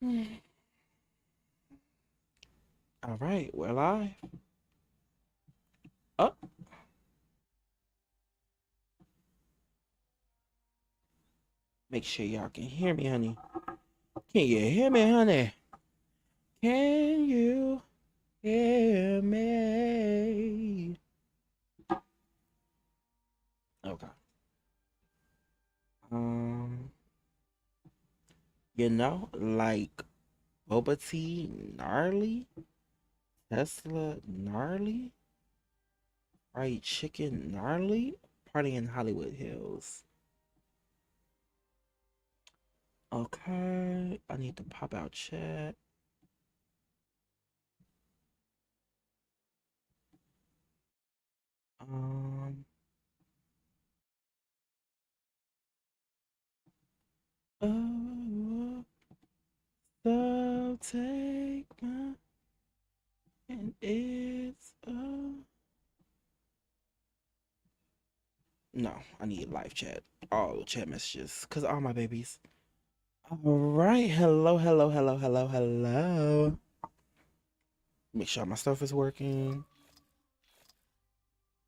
All right, we're live. Oh, make sure y'all can hear me, honey. Can you hear me, honey? Can you hear me? Okay. Um, like boba tea gnarly, Tesla gnarly, fried chicken gnarly, party in Hollywood Hills. Okay, I need to pop out chat. Um, oh, so take my and it's no, I need live chat. All chat messages, cause all my babies. All right, hello, hello, hello, hello, hello. Make sure my stuff is working.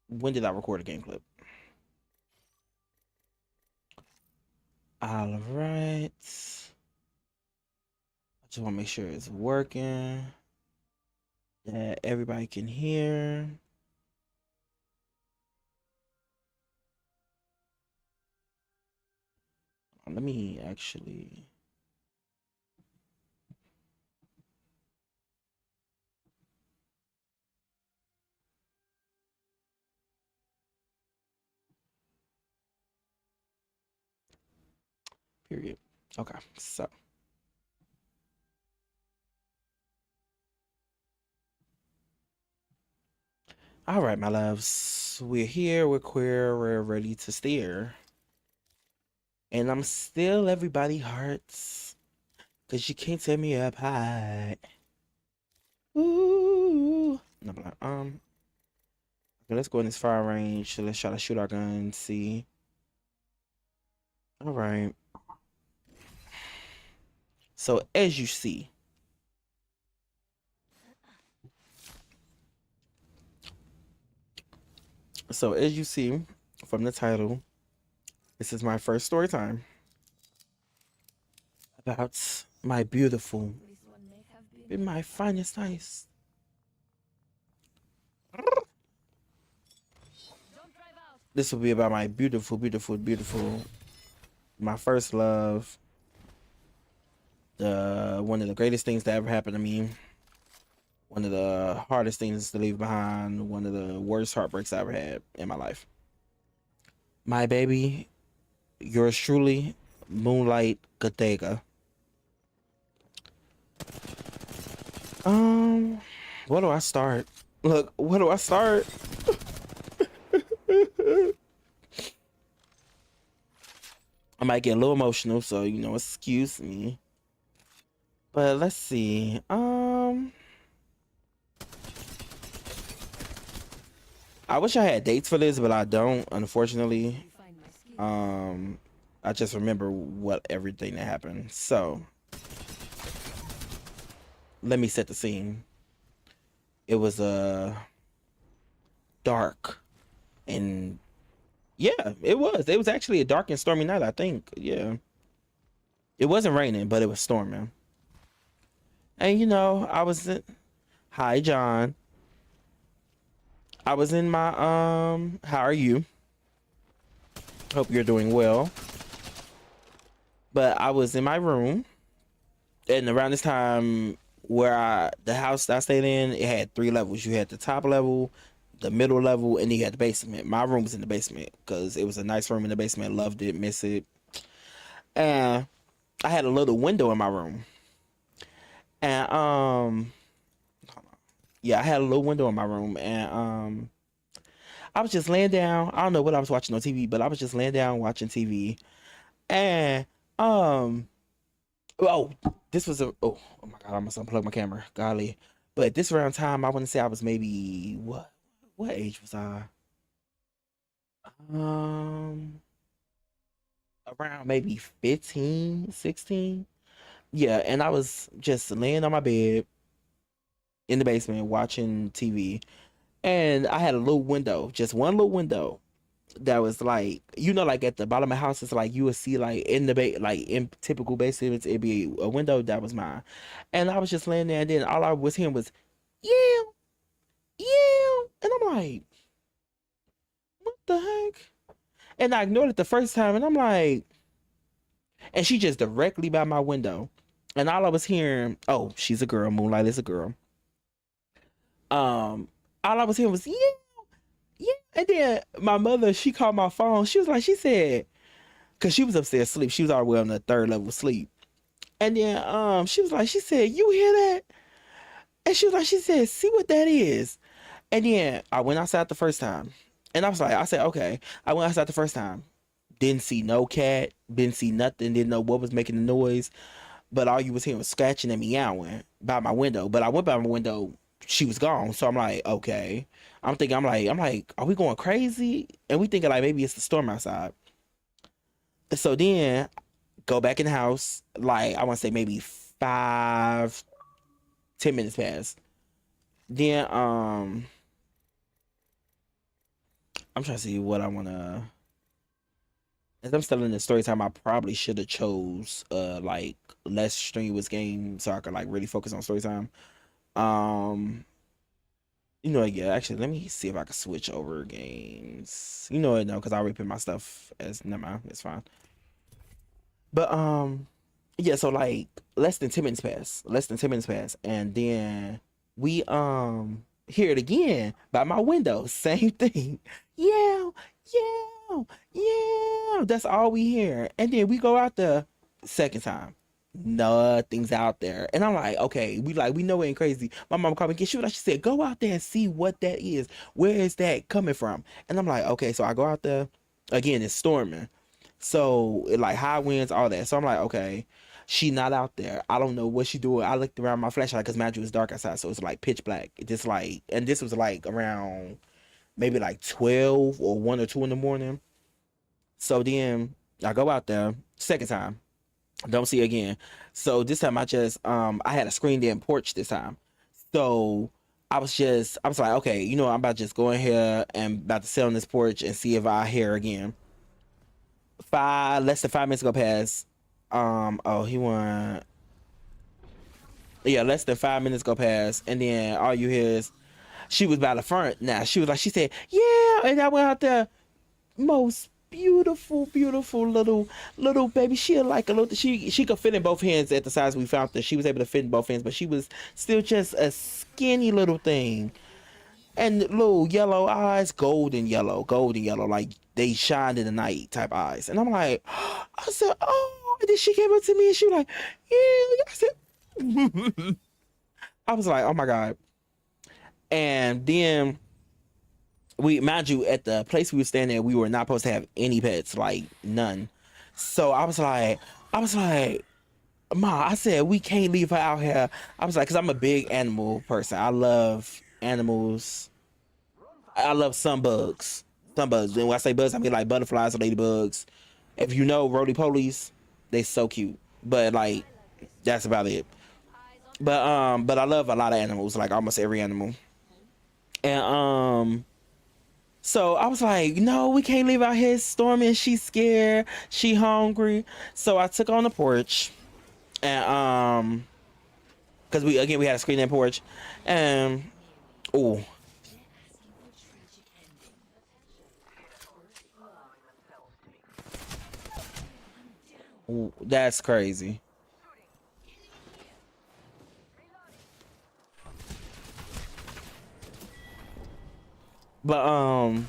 When did I record a game clip? All right. I just want to make sure it's working. That everybody can hear. Let me actually. Period. Okay, so. All right, my loves. We're here, we're queer, we're ready to steer. And I'm still everybody hearts. Cause you can't tear me up high. Ooh. No, but okay, let's go in this fire range. So let's try to shoot our guns, see. All right. So as you see, from the title, this is my first story time about my beautiful, in my finest ice. This will be about my beautiful, beautiful, beautiful, my first love. The one of the greatest things that ever happened to me. One of the hardest things to leave behind. One of the worst heartbreaks I ever had in my life. My baby, yours truly, Moonlight Gatega. Um, where do I start? Look, where do I start? I might get a little emotional, so excuse me. But let's see. I wish I had dates for this, but I don't, unfortunately. I just remember what everything that happened. So let me set the scene. It was dark, and yeah, it was. It was actually a dark and stormy night, I think. Yeah. It wasn't raining, but it was storming. And I was in, hi John. I was in my how are you? Hope you're doing well. But I was in my room, and around this time, the house that I stayed in, it had 3 levels. You had the top level, the middle level, and then you had the basement. My room was in the basement because it was a nice room in the basement. Loved it, miss it. And I had a little window in my room. And yeah, I had a little window in my room, and I was just laying down. I don't know what I was watching on TV, but I was just laying down watching TV. And um oh, this was oh my god, I must unplug my camera. Golly. But this around time, I want to say I was maybe what age was I? Um Around maybe 15, 16. yeah, and I was just laying on my bed in the basement watching TV, and I had a little window, just one little window that was like, like at the bottom of the house, it's like you would see like in the like in typical basements, it'd be a window that was mine, and I was just laying there, and then all I was hearing was, yeah, yeah, and I'm like, what the heck? And I ignored it the first time, and I'm like, and she just directly by my window, and all I was hearing, oh, she's a girl, Moonlight is a girl. Um, all I was hearing was, yeah, yeah, and then my mother, she called my phone. She was like, she said, because she was upstairs asleep. She was already on the third level sleep. And then she was like, she said, you hear that? And she was like, she said, see what that is. And then I went outside the first time. And I said, okay. I went outside the first time. Didn't see no cat, didn't see nothing, didn't know what was making the noise. But all you was hearing was scratching and meowing by my window. But I went by my window, she was gone. So I'm like, okay. I'm like, are we going crazy? And we thinking like maybe it's the storm outside. So then go back in the house, like I want to say maybe 5, 10 minutes past. Then I'm trying to see what I wanna, as I'm still in the story time, I probably should have chose like less strenuous game so I could like really focus on story time. Um yeah, actually let me see if I can switch over games. No, because I already put my stuff as, never mind, it's fine. But yeah, so like less than 10 minutes pass, and then we hear it again by my window, same thing. Yeah, yeah, yeah, that's all we hear. And then we go out the second time, nothing's out there, and I'm like, okay, we know it ain't crazy. My mom called me again. She said, go out there and see what that is, where is that coming from? And I'm like, okay, so I go out there again, it's storming, so like high winds, all that. So I'm like, okay, she not out there. I don't know what she doing. I looked around my flashlight because mind you, it's dark outside, so it's like pitch black. It just like, and this was like around maybe like 12 or 1 or 2 in the morning. So then I go out there second time, don't see it again. So this time I had a screened in porch this time. So I was like, okay, I'm about to just go in here and about to sit on this porch and see if I hear again. Less than 5 minutes go past. Oh, he won. Yeah, less than 5 minutes go past, and then all you hear is she was by the front. Now she was like, she said, yeah, and I went out there, most beautiful, beautiful little baby. She had like a little. She could fit in both hands at the size we found her. She was able to fit in both hands, but she was still just a skinny little thing. And little yellow eyes, golden yellow, like they shine in the night type eyes. And I'm like, I said, oh, and then she came up to me and she was like, yeah. I said, I was like, oh my God. And then mind you, at the place we were staying at, we were not supposed to have any pets, like none. So I was like, Ma, I said, we can't leave her out here. I was like, because I'm a big animal person. I love animals. I love some bugs. Some bugs. And when I say bugs, I mean like butterflies or ladybugs. If you know roly polies, they so cute. But like that's about it. But I love a lot of animals, like almost every animal. And so I was like, no, we can't leave out here storming. She's scared. She hungry. So I took her on the porch. And because we had a screen in the porch. And oh, that's crazy. But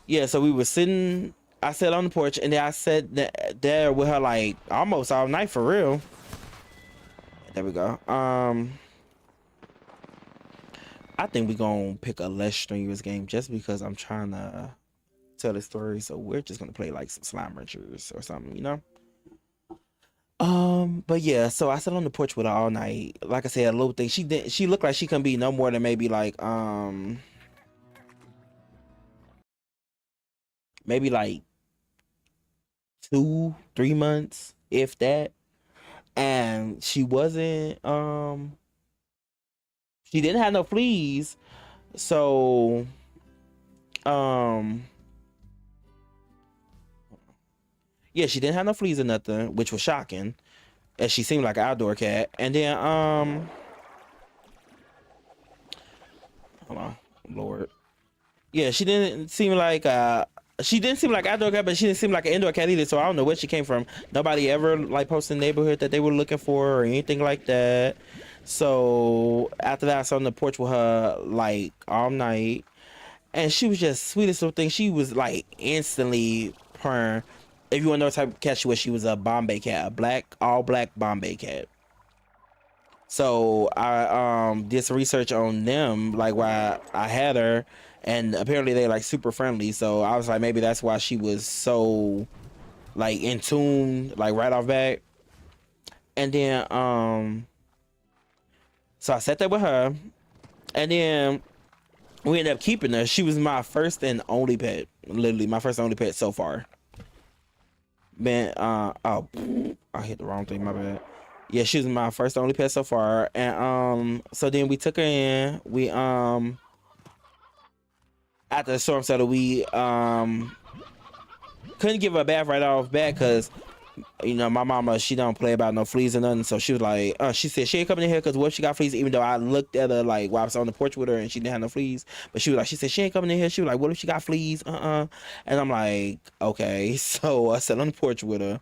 yeah, so we were sitting, I sat on the porch, and then I sat there with her like almost all night for real. There we go. I think we gonna pick a less strenuous game just because I'm trying to tell the story. So we're just gonna play like some slime ranchers or something. But yeah, so I sat on the porch with her all night. Like I said, a little thing. She looked like she couldn't be no more than maybe like 2, 3 months, if that. and she wasn't she didn't have no fleas. So um yeah, she didn't have no fleas or nothing, which was shocking, as she seemed like an outdoor cat. And then hold on, Lord. Yeah, she didn't seem like outdoor cat, but she didn't seem like an indoor cat either. So I don't know where she came from. Nobody ever like posted in the neighborhood that they were looking for or anything like that. So after that, I sat on the porch with her like all night, and she was just sweetest little thing. She was like instantly purring. If you want to know what type of cat she was a Bombay cat, a black, all black Bombay cat. So I did some research on them, like why I had her, and apparently they like super friendly. So I was like, maybe that's why she was so like in tune, like right off back. And then so I sat there with her, and then we ended up keeping her. She was my first and only pet, literally my first and only pet so far. Man, oh, I hit the wrong thing, my bad. Yeah, she was my first and only pet so far. And so then we took her in. We after the storm settled, we couldn't give her a bath right off back because you know my mama, she don't play about no fleas or nothing. So she was like, she said she ain't coming in here because what if she got fleas? Even though I looked at her like while I was on the porch with her and she didn't have no fleas, but she was like, she said she ain't coming in here. She was like, what if she got fleas? And I'm like, okay. So I sat on the porch with her.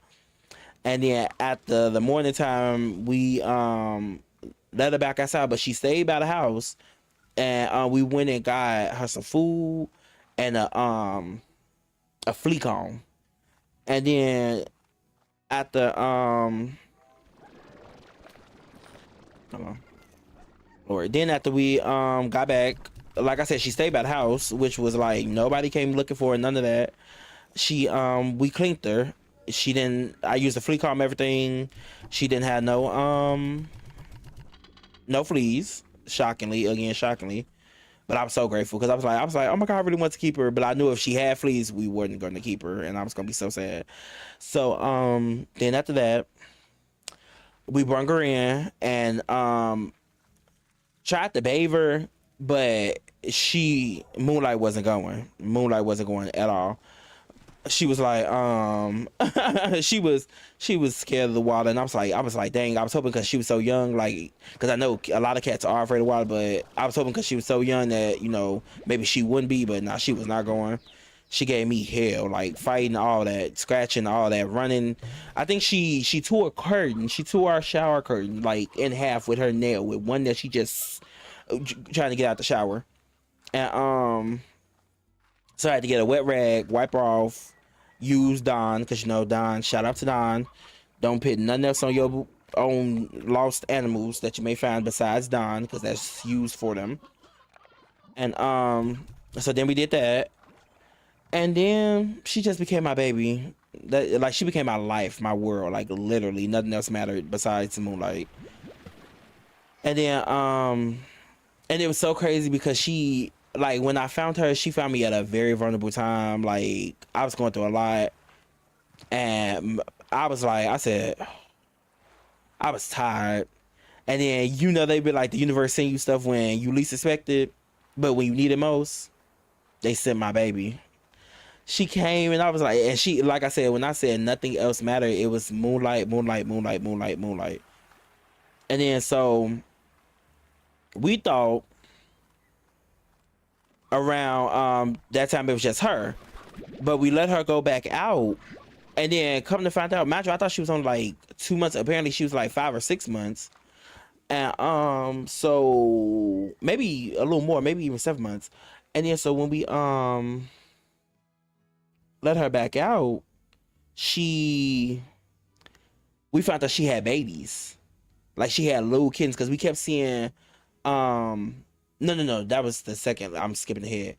And then at the morning time, we let her back outside, but she stayed by the house. And we went and got her some food and a flea comb. And then at the hold on, Lord. Then after we got back, like I said, she stayed by the house, which was like nobody came looking for her, none of that. She we cleaned her. She didn't, I used the flea comb, everything. She didn't have no fleas, shockingly. But I was so grateful because I was like, oh my god, I really want to keep her, but I knew if she had fleas, we weren't going to keep her, and I was gonna be so sad. So then after that, we brought her in and tried to bathe her, but Moonlight wasn't going at all. She was like she was scared of the water, and I was like dang, I was hoping because she was so young, like because I know a lot of cats are afraid of water, but I was hoping because she was so young that maybe she wouldn't be, but nah, she was not going. She gave me hell, like fighting, all that, scratching, all that, running. I think she tore a curtain, she tore our shower curtain like in half with her nail, with one that she just trying to get out the shower. And so I had to get a wet rag, wipe her off, use Don, because Don, shout out to Don. Don't put nothing else on your own lost animals that you may find besides Don, because that's used for them. And so then we did that. And then she just became my baby. Like she became my life, my world. Like literally nothing else mattered besides Moonlight. And then and it was so crazy because she, like, when I found her, she found me at a very vulnerable time. Like I was going through a lot, and I said I was tired. And then they be like, the universe send you stuff when you least expect it, but when you need it most, they sent my baby. She came, and I was like, and she, like I said, when I said nothing else mattered, it was Moonlight, Moonlight, Moonlight, Moonlight, Moonlight. And then so we thought around that time it was just her, but we let her go back out, and then come to find out, imagine, I thought she was on like 2 months. Apparently she was like 5 or 6 months. And so maybe a little more, maybe even 7 months. And then so when we let her back out, we found out she had babies, like she had little kittens, because we kept seeing no, that was the second, I'm skipping ahead.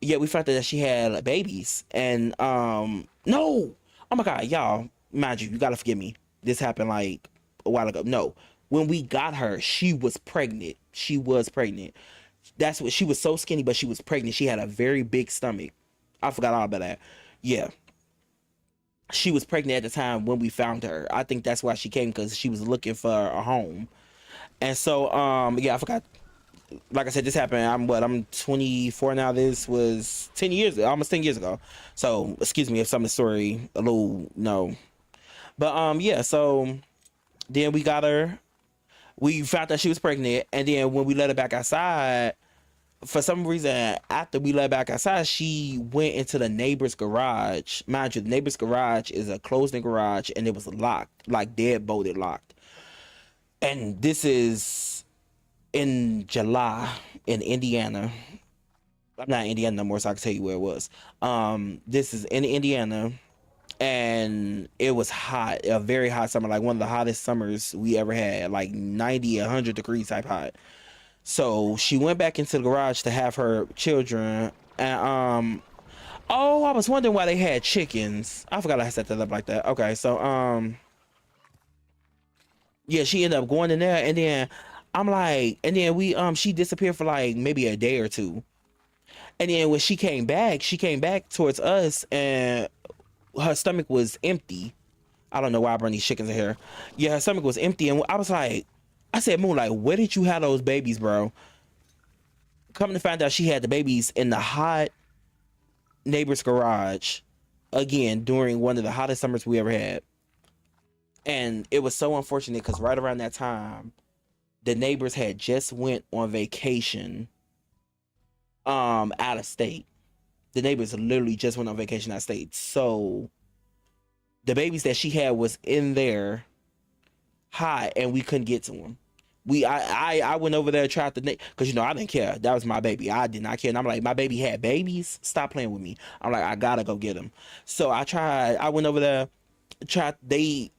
Yeah, we found out that she had like, babies. And no, oh my god, y'all, mind you gotta forgive me, this happened like a while ago. No, when we got her, she was pregnant. That's what, she was so skinny, but she was pregnant. She had a very big stomach. I forgot all about that. Yeah. she was pregnant at the time when we found her. I think that's why she came, because she was looking for a home. And so yeah, I forgot. Like I said, this happened. I'm 24 now. This was 10 years, almost 10 years ago. So excuse me if some of the story a little no, but yeah. So then we got her. We found out she was pregnant, and then when we let her back outside, for some reason, after we let her back outside, she went into the neighbor's garage. Mind you, the neighbor's garage is a closed-in garage, and it was locked, like dead bolted locked. And this is in July in Indiana. I'm not in Indiana no more, so I can tell you where it was. This is in Indiana, and it was hot, a very hot summer, like one of the hottest summers we ever had, like 90, 100 degrees type hot. So she went back into the garage to have her children, and oh, I was wondering why they had chickens. I forgot I set that up like that. Okay, so yeah, she ended up going in there, and then I'm like, and then we she disappeared for like maybe a day or two. And then when she came back towards us, and her stomach was empty. I don't know why I bring these chickens in here. Yeah, her stomach was empty, and I was like, I said, Moonlight, where did you have those babies, bro? Coming to find out, she had the babies in the hot neighbor's garage, again during one of the hottest summers we ever had. And it was so unfortunate because right around that time, the neighbors had just went on vacation, out of state. The neighbors literally just went on vacation out of state. So the babies that she had was in there hot, and we couldn't get to them. I went over there, tried to, because I didn't care. That was my baby. I did not care. And I'm like, my baby had babies. Stop playing with me. I'm like, I gotta go get them. So I tried. I went over there. Tried the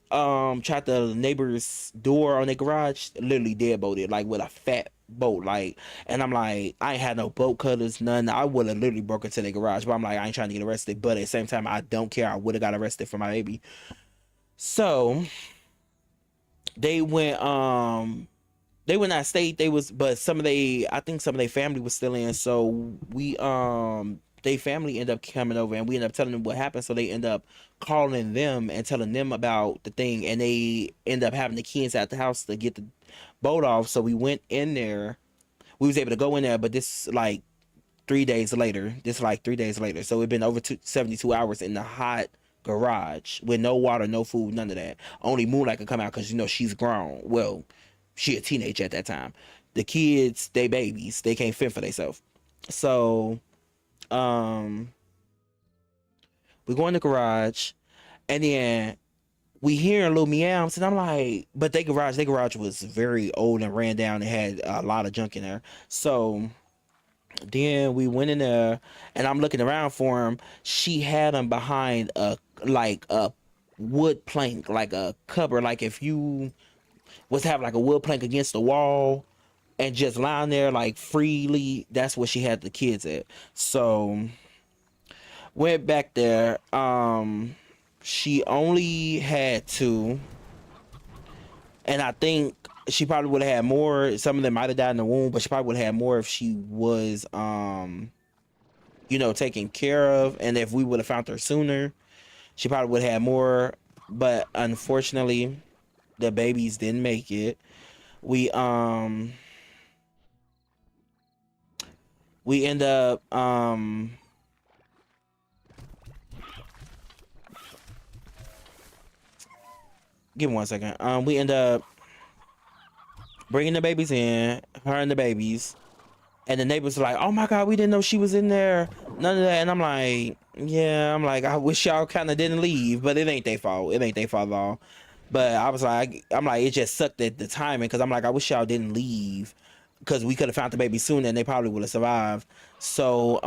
neighbor's door on their garage. Literally dead bolted, like with a fat bolt. Like, and I'm like, I ain't had no bolt cutters, none. I would have literally broke into their garage. But I'm like, I ain't trying to get arrested. But at the same time, I don't care. I would have got arrested for my baby. So they went out of state. They was, but I think some of their family was still in. So we they family ended up coming over, and we ended up telling them what happened. So they end up calling them and telling them about the thing, and they end up having the kids at the house to get the boat off. So we went in there. We was able to go in there, but this like 3 days later. So it been over 72 hours in the hot garage with no water, no food, none of that. Only Moonlight could come out because she's grown. Well, she a teenager at that time. The kids, they babies, they can't fend for themselves. So we go in the garage, and then we hear little meows, and I'm like, but their garage was very old and ran down and had a lot of junk in there. So then we went in there, and I'm looking around for him. She had him behind a wood plank, like a cupboard, like if you was to have like a wood plank against the wall and just lying there like freely. That's where she had the kids at. So went back there. She only had two, and I think she probably would have had more. Some of them might have died in the womb, but she probably would have had more if she was taken care of, and if we would have found her sooner, she probably would have had more. But unfortunately, the babies didn't make it. We end up give me 1 second. We end up bringing the babies in, her and the babies, and the neighbors were like, "Oh my God, we didn't know she was in there." None of that, and I'm like, "Yeah," I'm like, "I wish y'all kind of didn't leave, but it ain't their fault. It ain't their fault at all." But I was like, it just sucked at the timing, because I'm like, I wish y'all didn't leave, because we could have found the baby sooner, and they probably would have survived. So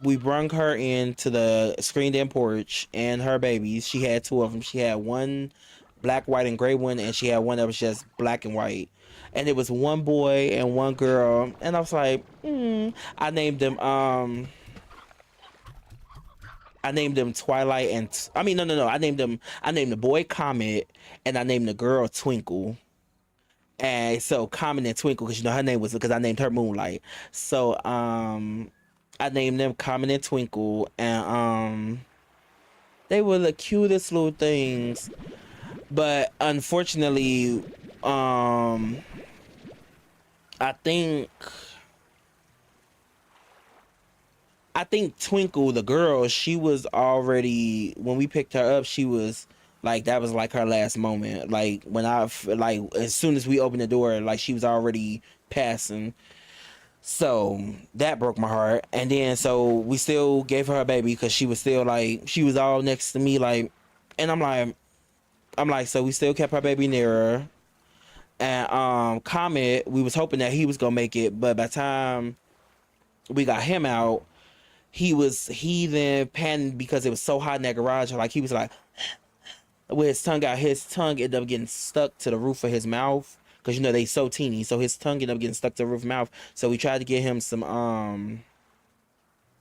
we brung her into the screened-in porch and her babies. She had two of them. She had one black, white, and gray one, and she had one that was just black and white. And it was one boy and one girl. And I was like, I named them Twilight and I mean no. I named the boy Comet, and I named the girl Twinkle. And so Comet and Twinkle, because her name was, because I named her Moonlight. So I named them Comet and Twinkle, and They were the cutest little things. But unfortunately, I think Twinkle, the girl, she was already, when we picked her up, she was like, that was like her last moment. Like when like as soon as we opened the door, like she was already passing. So that broke my heart. And then so we still gave her a baby because she was still like, she was all next to me, like, and I'm like, so we still kept her baby near her. And Comet, we was hoping that he was gonna make it, but by the time we got him out, he then panicked because it was so hot in that garage. Like he was like, with his tongue out, his tongue ended up getting stuck to the roof of his mouth because you know they so teeny, so his tongue ended up getting stuck to the roof of his mouth. So we tried to get him some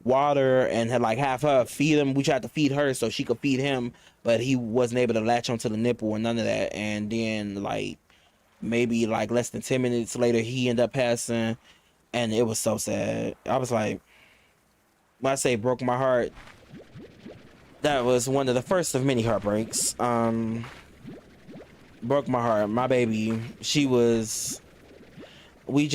water and had like have her feed him. We tried to feed her so she could feed him, but he wasn't able to latch onto the nipple or none of that. And then like maybe like less than 10 minutes later, he ended up passing, and it was so sad. I was like, when I say broke my heart, that was one of the first of many heartbreaks. Broke my heart. My baby, she was, we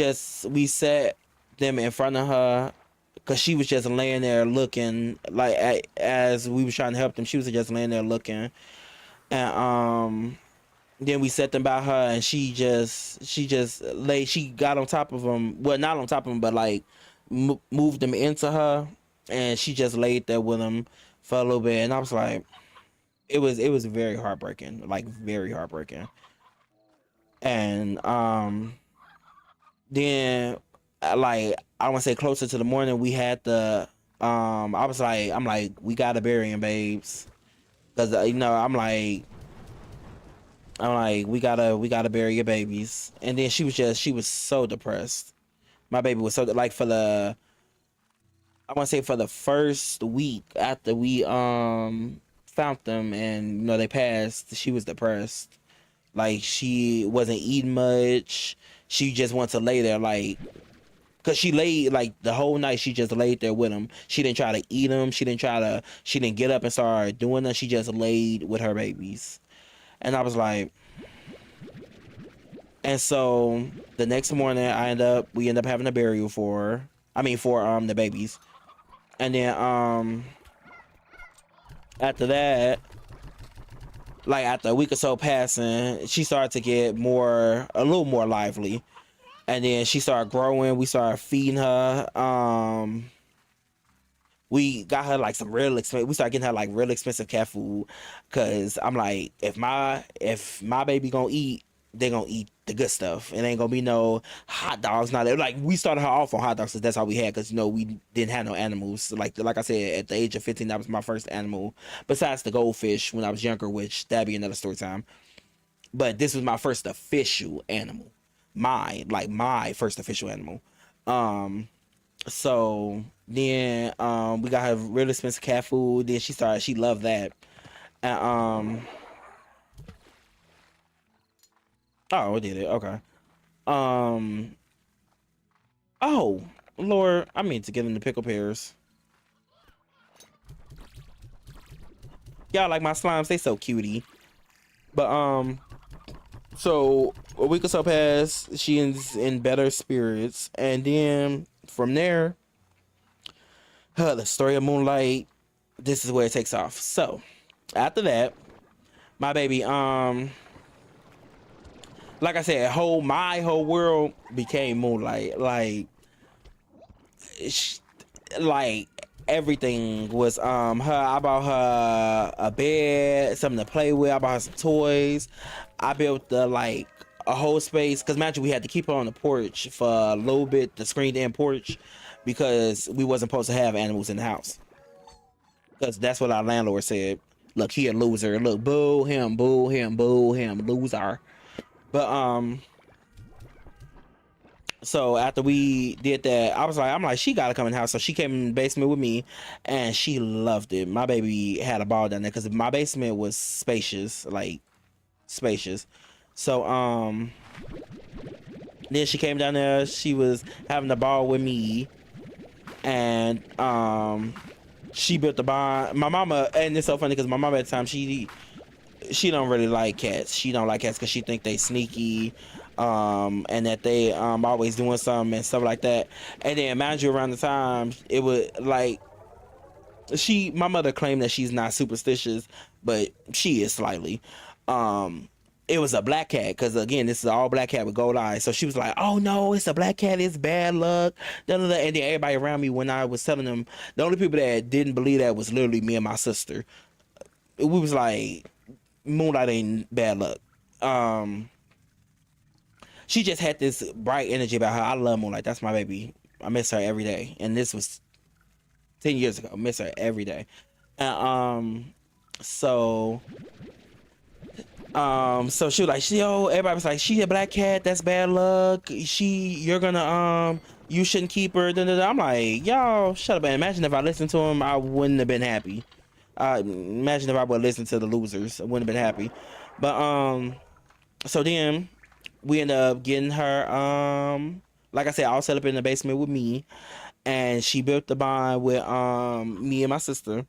set them in front of her because she was just laying there looking like as we was trying to help them. She was just laying there looking, and then we set them by her, and she just lay. She got on top of them. Well, not on top of them, but like moved them into her, and she just laid there with them for a little bit. And I was like, it was very heartbreaking, like very heartbreaking. And then like I want to say closer to the morning, we had the I'm like, we gotta bury him, babes, because you know I'm like, we gotta bury your babies. And then she was so depressed. My baby was so like I want to say for the first week after we found them and you know they passed, she was depressed. Like she wasn't eating much. She just wanted to lay there, like, cause she laid like the whole night. She just laid there with him. She didn't try to eat them. She didn't get up and start doing that. She just laid with her babies. And I was like, and so the next morning we end up having a burial for her. I mean for the babies. And then after that, like after a week or so passing, she started to get a little more lively. And then she started growing. We started feeding her. We got her like some real expensive. We started getting her like real expensive cat food, cause I'm like, if my baby gonna eat, they gonna eat the good stuff. It ain't gonna be no hot dogs. Not like we started her off on hot dogs, cause that's all we had. Cause you know we didn't have no animals. Like I said, at the age of 15, that was my first animal. Besides the goldfish when I was younger, which that'd be another story time. But this was my first official animal. My first official animal. So then we got her really expensive cat food. Then she loved that. And oh, we did it. Okay. Um oh Lord, I mean to get in the pickle pears. Y'all like my slimes, they so cutie. But so a week or so passed, she is in better spirits, and then from there, the story of Moonlight, this is where it takes off. So after that, my baby, like I said, my whole world became Moonlight. Like everything was her. I bought her a bed, something to play with. I bought her some toys. I built a whole space, because imagine we had to keep her on the porch for a little bit, the screened in porch, because we wasn't supposed to have animals in the house, because that's what our landlord said. Look, he a loser. Look, boo him, boo him, boo him, loser. But so after we did that, I'm like, she gotta come in the house. So she came in the basement with me, and she loved it. My baby had a ball down there because my basement was spacious, like spacious. So then she came down there. She was having a ball with me, and She built the bond. My mama, and it's so funny because my mama at the time, she don't really like cats. She don't like cats because she think they sneaky, and that they always doing something and stuff like that. And then mind you, around the time it was like my mother claimed that she's not superstitious, but she is slightly. It was a black cat because again, this is all black cat with gold eyes. So she was like, "Oh no, it's a black cat. It's bad luck." Da, da, da. And then everybody around me, when I was telling them, the only people that didn't believe that was literally me and my sister. We was like, Moonlight ain't bad luck. She just had this bright energy about her. I love Moonlight. That's my baby. I miss her every day. And this was 10 years ago. I miss her every day. So so she was like, everybody was like, she a black cat, that's bad luck. You're gonna you shouldn't keep her. Da, da, da. I'm like, y'all shut up. And imagine if I listened to him, I wouldn't have been happy. Imagine if I would listen to the losers, I wouldn't have been happy. But so then we ended up getting her, like I said, all set up in the basement with me, and she built the bond with me and my sister.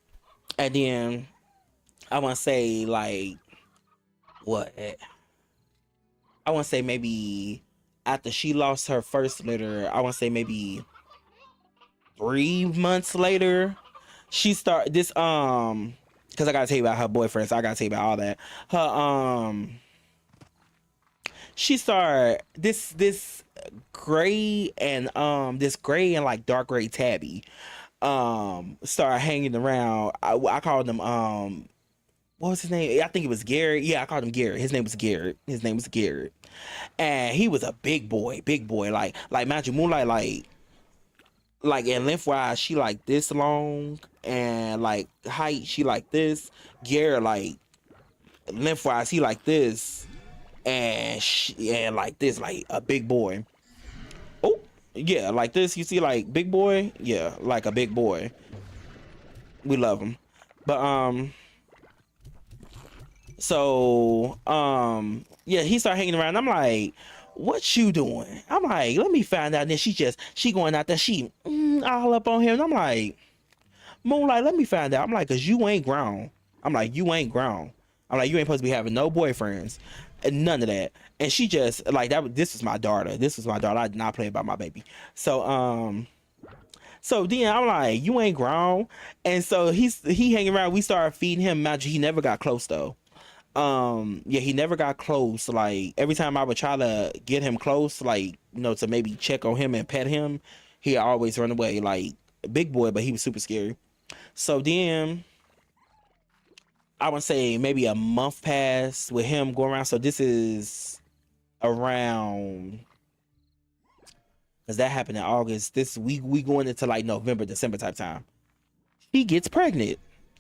And then I want to say like what I want to say maybe after she lost her first litter, I want to say maybe 3 months later, she started this because I gotta tell you about her boyfriend, so I gotta tell you about all that. Her she started this gray and this gray and like dark gray tabby started hanging around. I called him what was his name? I think it was Garrett. Yeah, I called him Garrett. His name was Garrett. And he was a big boy. Like imagine Moonlight like in lengthwise she like this long, and like height she like this. Garrett like lengthwise he like this, and like this, like a big boy. Oh yeah, like this. You see, like big boy. Yeah, like a big boy. We love him, but so yeah, he started hanging around. I'm like, what you doing? I'm like, let me find out. And then she going out there, she all up on him. And I'm like, Moonlight, let me find out. I'm like, cause you ain't grown. I'm like, you ain't grown. I'm like, you ain't supposed to be having no boyfriends and none of that. And she just like that. This was my daughter. I did not play about my baby. So then I'm like, you ain't grown. And so he hanging around. We started feeding him. Imagine he never got close though. Yeah, he never got close. Like every time I would try to get him close, like, to maybe check on him and pet him, he always run away. Like big boy, but he was super scary. So then I would say maybe a month passed with him going around. So this is around, because that happened in August. This we going into like November, December type time. He gets pregnant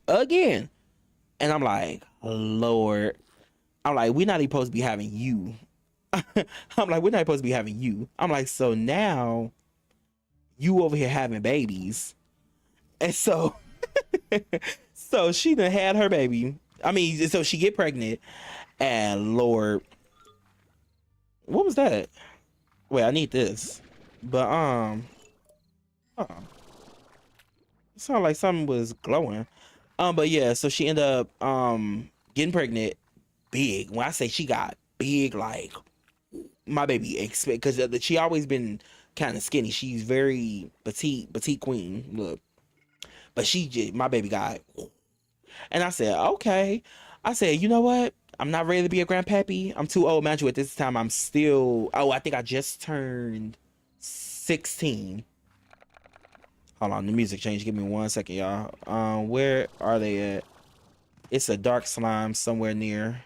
again. And I'm like, Lord. I'm like, we're not even supposed to be having you. I'm like, we're not supposed to be having you. I'm like, so now you over here having babies. And so so she done had her baby. I mean, so she get pregnant. And Lord, what was that? Wait, I need this. But it sounded like something was glowing. But yeah, so she ended up getting pregnant big. When I say she got big, like my baby expect, because she always been kind of skinny. She's very petite queen look, but my baby got. And I said, okay. I said, you know what? I'm not ready to be a grandpappy. I'm too old. Mind you, at this time I'm still. Oh, I think I just turned 16. Hold on, the music changed. Give me 1 second, y'all. Where are they at? It's a dark slime somewhere near.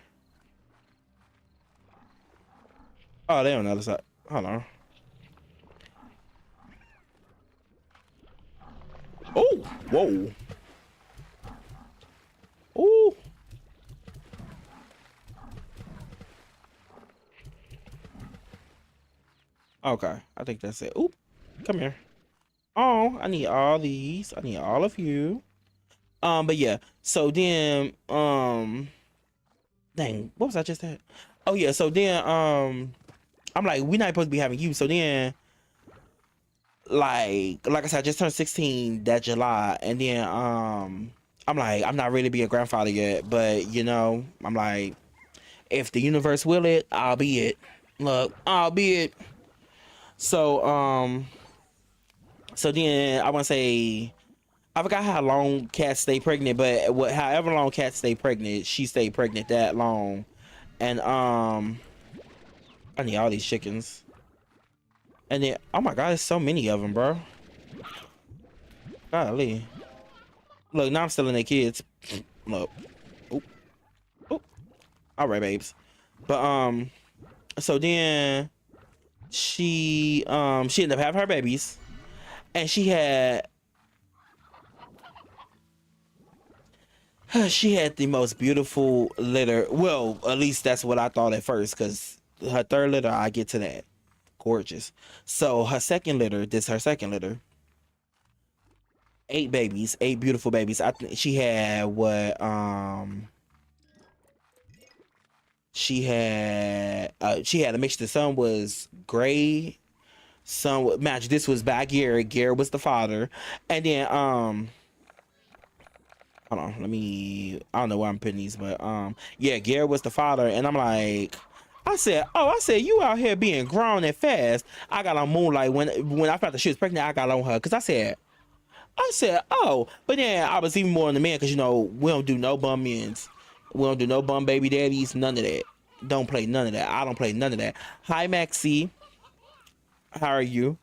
Oh, they're on the other side. Hold on. Oh, whoa. Oh. Okay, I think that's it. Oop, come here. Oh, I need all these. I need all of you. But yeah. So then, dang, what was I just at? Oh yeah. So then, I'm like, we're not supposed to be having you. So then, like I said, I just turned 16 that July, and then I'm like, I'm not ready to be a grandfather yet, but you know, I'm like, if the universe will it, I'll be it. Look, I'll be it. So so then I want to say, I forgot how long cats stay pregnant, but however long cats stay pregnant, she stayed pregnant that long. And I need all these chickens. And then, oh my god, there's so many of them, bro. Golly. Look, now I'm stealing their kids. Look. Oop. Oop. All right, babes. But so then she ended up having her babies, and she had the most beautiful litter. Well, at least that's what I thought at first, because her third litter, I get to that. Gorgeous. So her second litter, eight babies, eight beautiful babies. I think she had what she had a mixture. Some was gray, some match. This was by Garrett. Garrett was the father, and then hold on, I don't know where I'm putting these, but yeah, Garrett was the father, and I'm like, I said, you out here being grown and fast. I got on Moonlight when I found that she was pregnant. I got on her because I said, oh, but then I was even more on the man because, you know, we don't do no bum ends. We don't do no bum baby daddies, none of that. Don't play none of that. I don't play none of that. Hi, Maxie. How are you?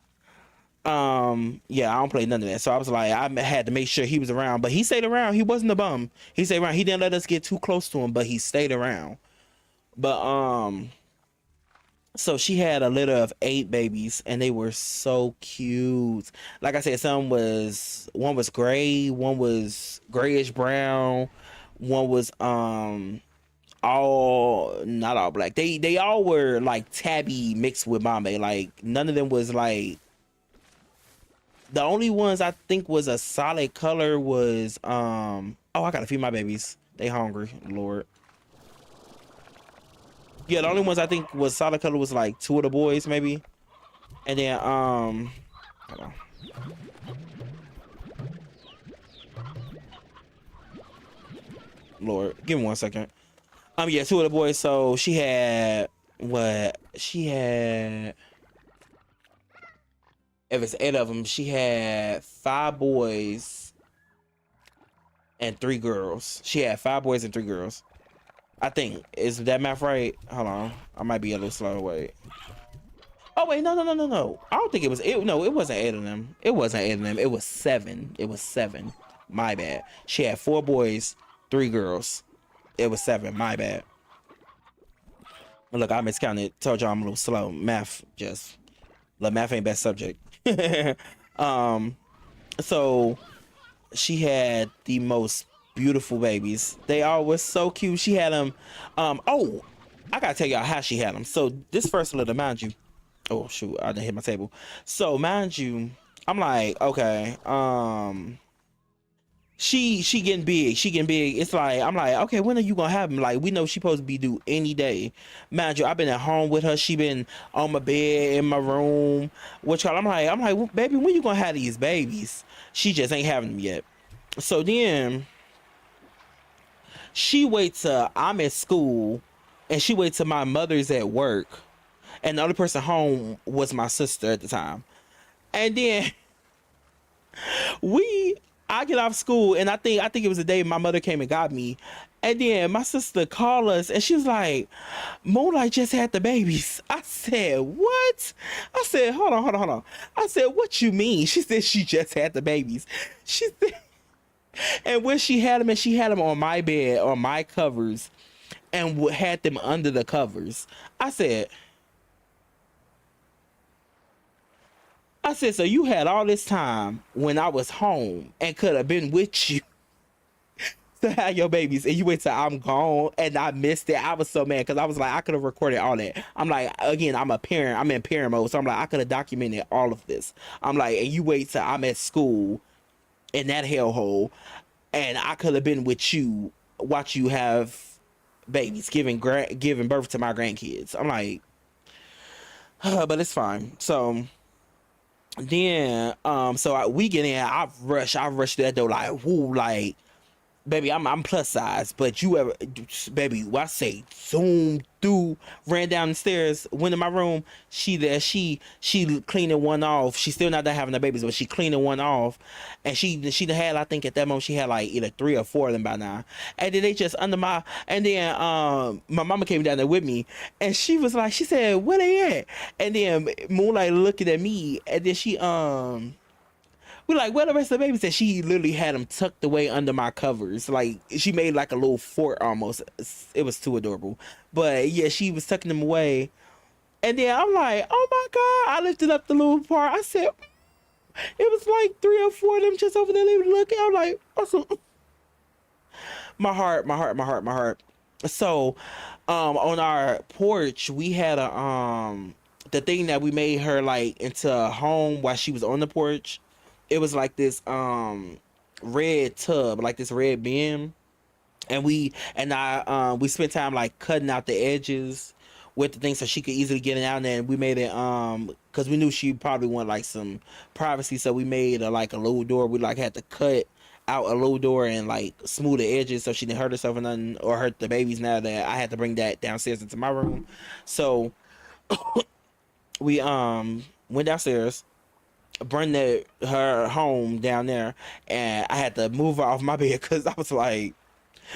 Yeah, I don't play none of that. So I was like, I had to make sure he was around, but he stayed around. He wasn't a bum. He stayed around. He didn't let us get too close to him, but he stayed around. But, so she had a litter of eight babies, and they were so cute. Like I said, one was gray, one was grayish brown, one was all not all black. They all were like tabby mixed with Bombay. Like none of them was like, the only ones I think was a solid color was oh, I gotta feed my babies. They hungry, Lord. Yeah, the only ones I think was solid color was like two of the boys maybe. And then hold on. Lord, give me 1 second. Yeah, two of the boys. So she had what? She had, if it's eight of them, she had five boys and three girls. She had five boys and three girls. I think, is that math right? Hold on, I might be a little slow. Wait. Oh wait, no. I don't think it was. No, it wasn't eight of them. It wasn't eight of them. It was seven. It was seven. My bad. She had four boys, three girls. It was seven. My bad. Look, I miscounted. Told y'all I'm a little slow. Math, just look, math ain't best subject. um, so she had the most beautiful babies. They all were so cute. She had them. Oh, I gotta tell y'all how she had them. So this first litter, mind you. Oh shoot, I didn't hit my table. So mind you, I'm like, okay, she getting big. She getting big. It's like, I'm like, okay, when are you gonna have them? Like, we know she supposed to be due any day. Mind you, I've been at home with her. She been on my bed in my room. Which I'm like, well, baby, when you gonna have these babies? She just ain't having them yet. So then she waits till I'm at school, and she waits till my mother's at work, and the only person home was my sister at the time. And then we I get off school, and I think it was the day my mother came and got me. And then my sister called us, and she was like, Moonlight just had the babies. I said, what? I said, hold on. I said, what you mean? She said she just had the babies. She said, and when she had them, and she had them on my bed, on my covers, and had them under the covers. I said, so you had all this time when I was home and could have been with you to have your babies, and you wait till I'm gone, and I missed it. I was so mad because I was like, I could have recorded all that. I'm like, again, I'm a parent. I'm in parent mode, so I'm like, I could have documented all of this. I'm like, and you wait till I'm at school in that hellhole, and I could have been with you, watch you have babies, giving birth to my grandkids. I'm like, but it's fine. So Then we get in. I rush to that door like woo, like baby, I'm plus size, but you ever, baby, what I say, zoom through, ran down the stairs, went in my room. She there, she cleaning one off. She's still not done having the babies, but she cleaning one off, and she had, I think at that moment she had like either 3 or 4 of them by now, and then they just under my, and then my mama came down there with me, and she was like, she said, where they at? And then Moonlight looking at me, and then she we like, where the rest of the babies? And she literally had them tucked away under my covers. Like she made like a little fort almost. It was too adorable. But yeah, she was tucking them away. And then I'm like, oh my God. I lifted up the little part. I said, it was like 3 or 4 of them just over there. They were looking. I'm like, awesome. My heart, my heart, my heart, my heart. So, on our porch, we had a the thing that we made her like into a home while she was on the porch. It was like this red tub, like this red bin, and we spent time like cutting out the edges with the thing so she could easily get it out. And then we made it because we knew she probably wanted like some privacy, so we made like a little door. We like had to cut out a little door and like smooth the edges so she didn't hurt herself or nothing, or hurt the babies. Now that I had to bring that downstairs into my room, so we went downstairs, bring her home down there, and I had to move her off my bed because I was like,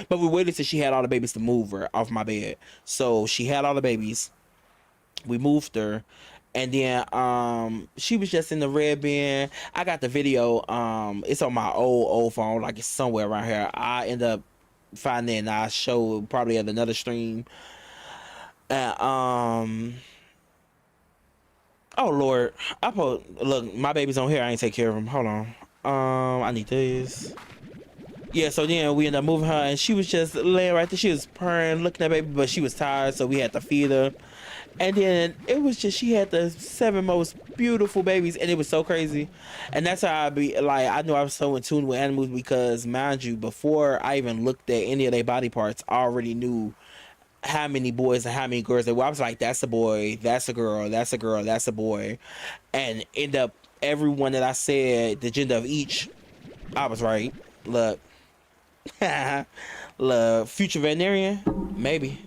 but we waited till she had all the babies to move her off my bed. So she had all the babies, we moved her, and then she was just in the red bin. I got the video, it's on my old phone, like it's somewhere around here. I end up finding it and I show probably at another stream. And oh Lord, look, my baby's on here. I ain't take care of him. Hold on. I need this. Yeah, so then we ended up moving her, and she was just laying right there. She was purring, looking at baby, but she was tired, so we had to feed her. And then it was just, she had the 7 most beautiful babies, and it was so crazy. And that's how I be like, I knew I was so in tune with animals because, mind you, before I even looked at any of their body parts, I already knew how many boys and how many girls there were. I was like, that's a boy, that's a girl, that's a girl, that's a boy. And end up, everyone that I said the gender of each, I was right. Look. Look, future veterinarian? Maybe.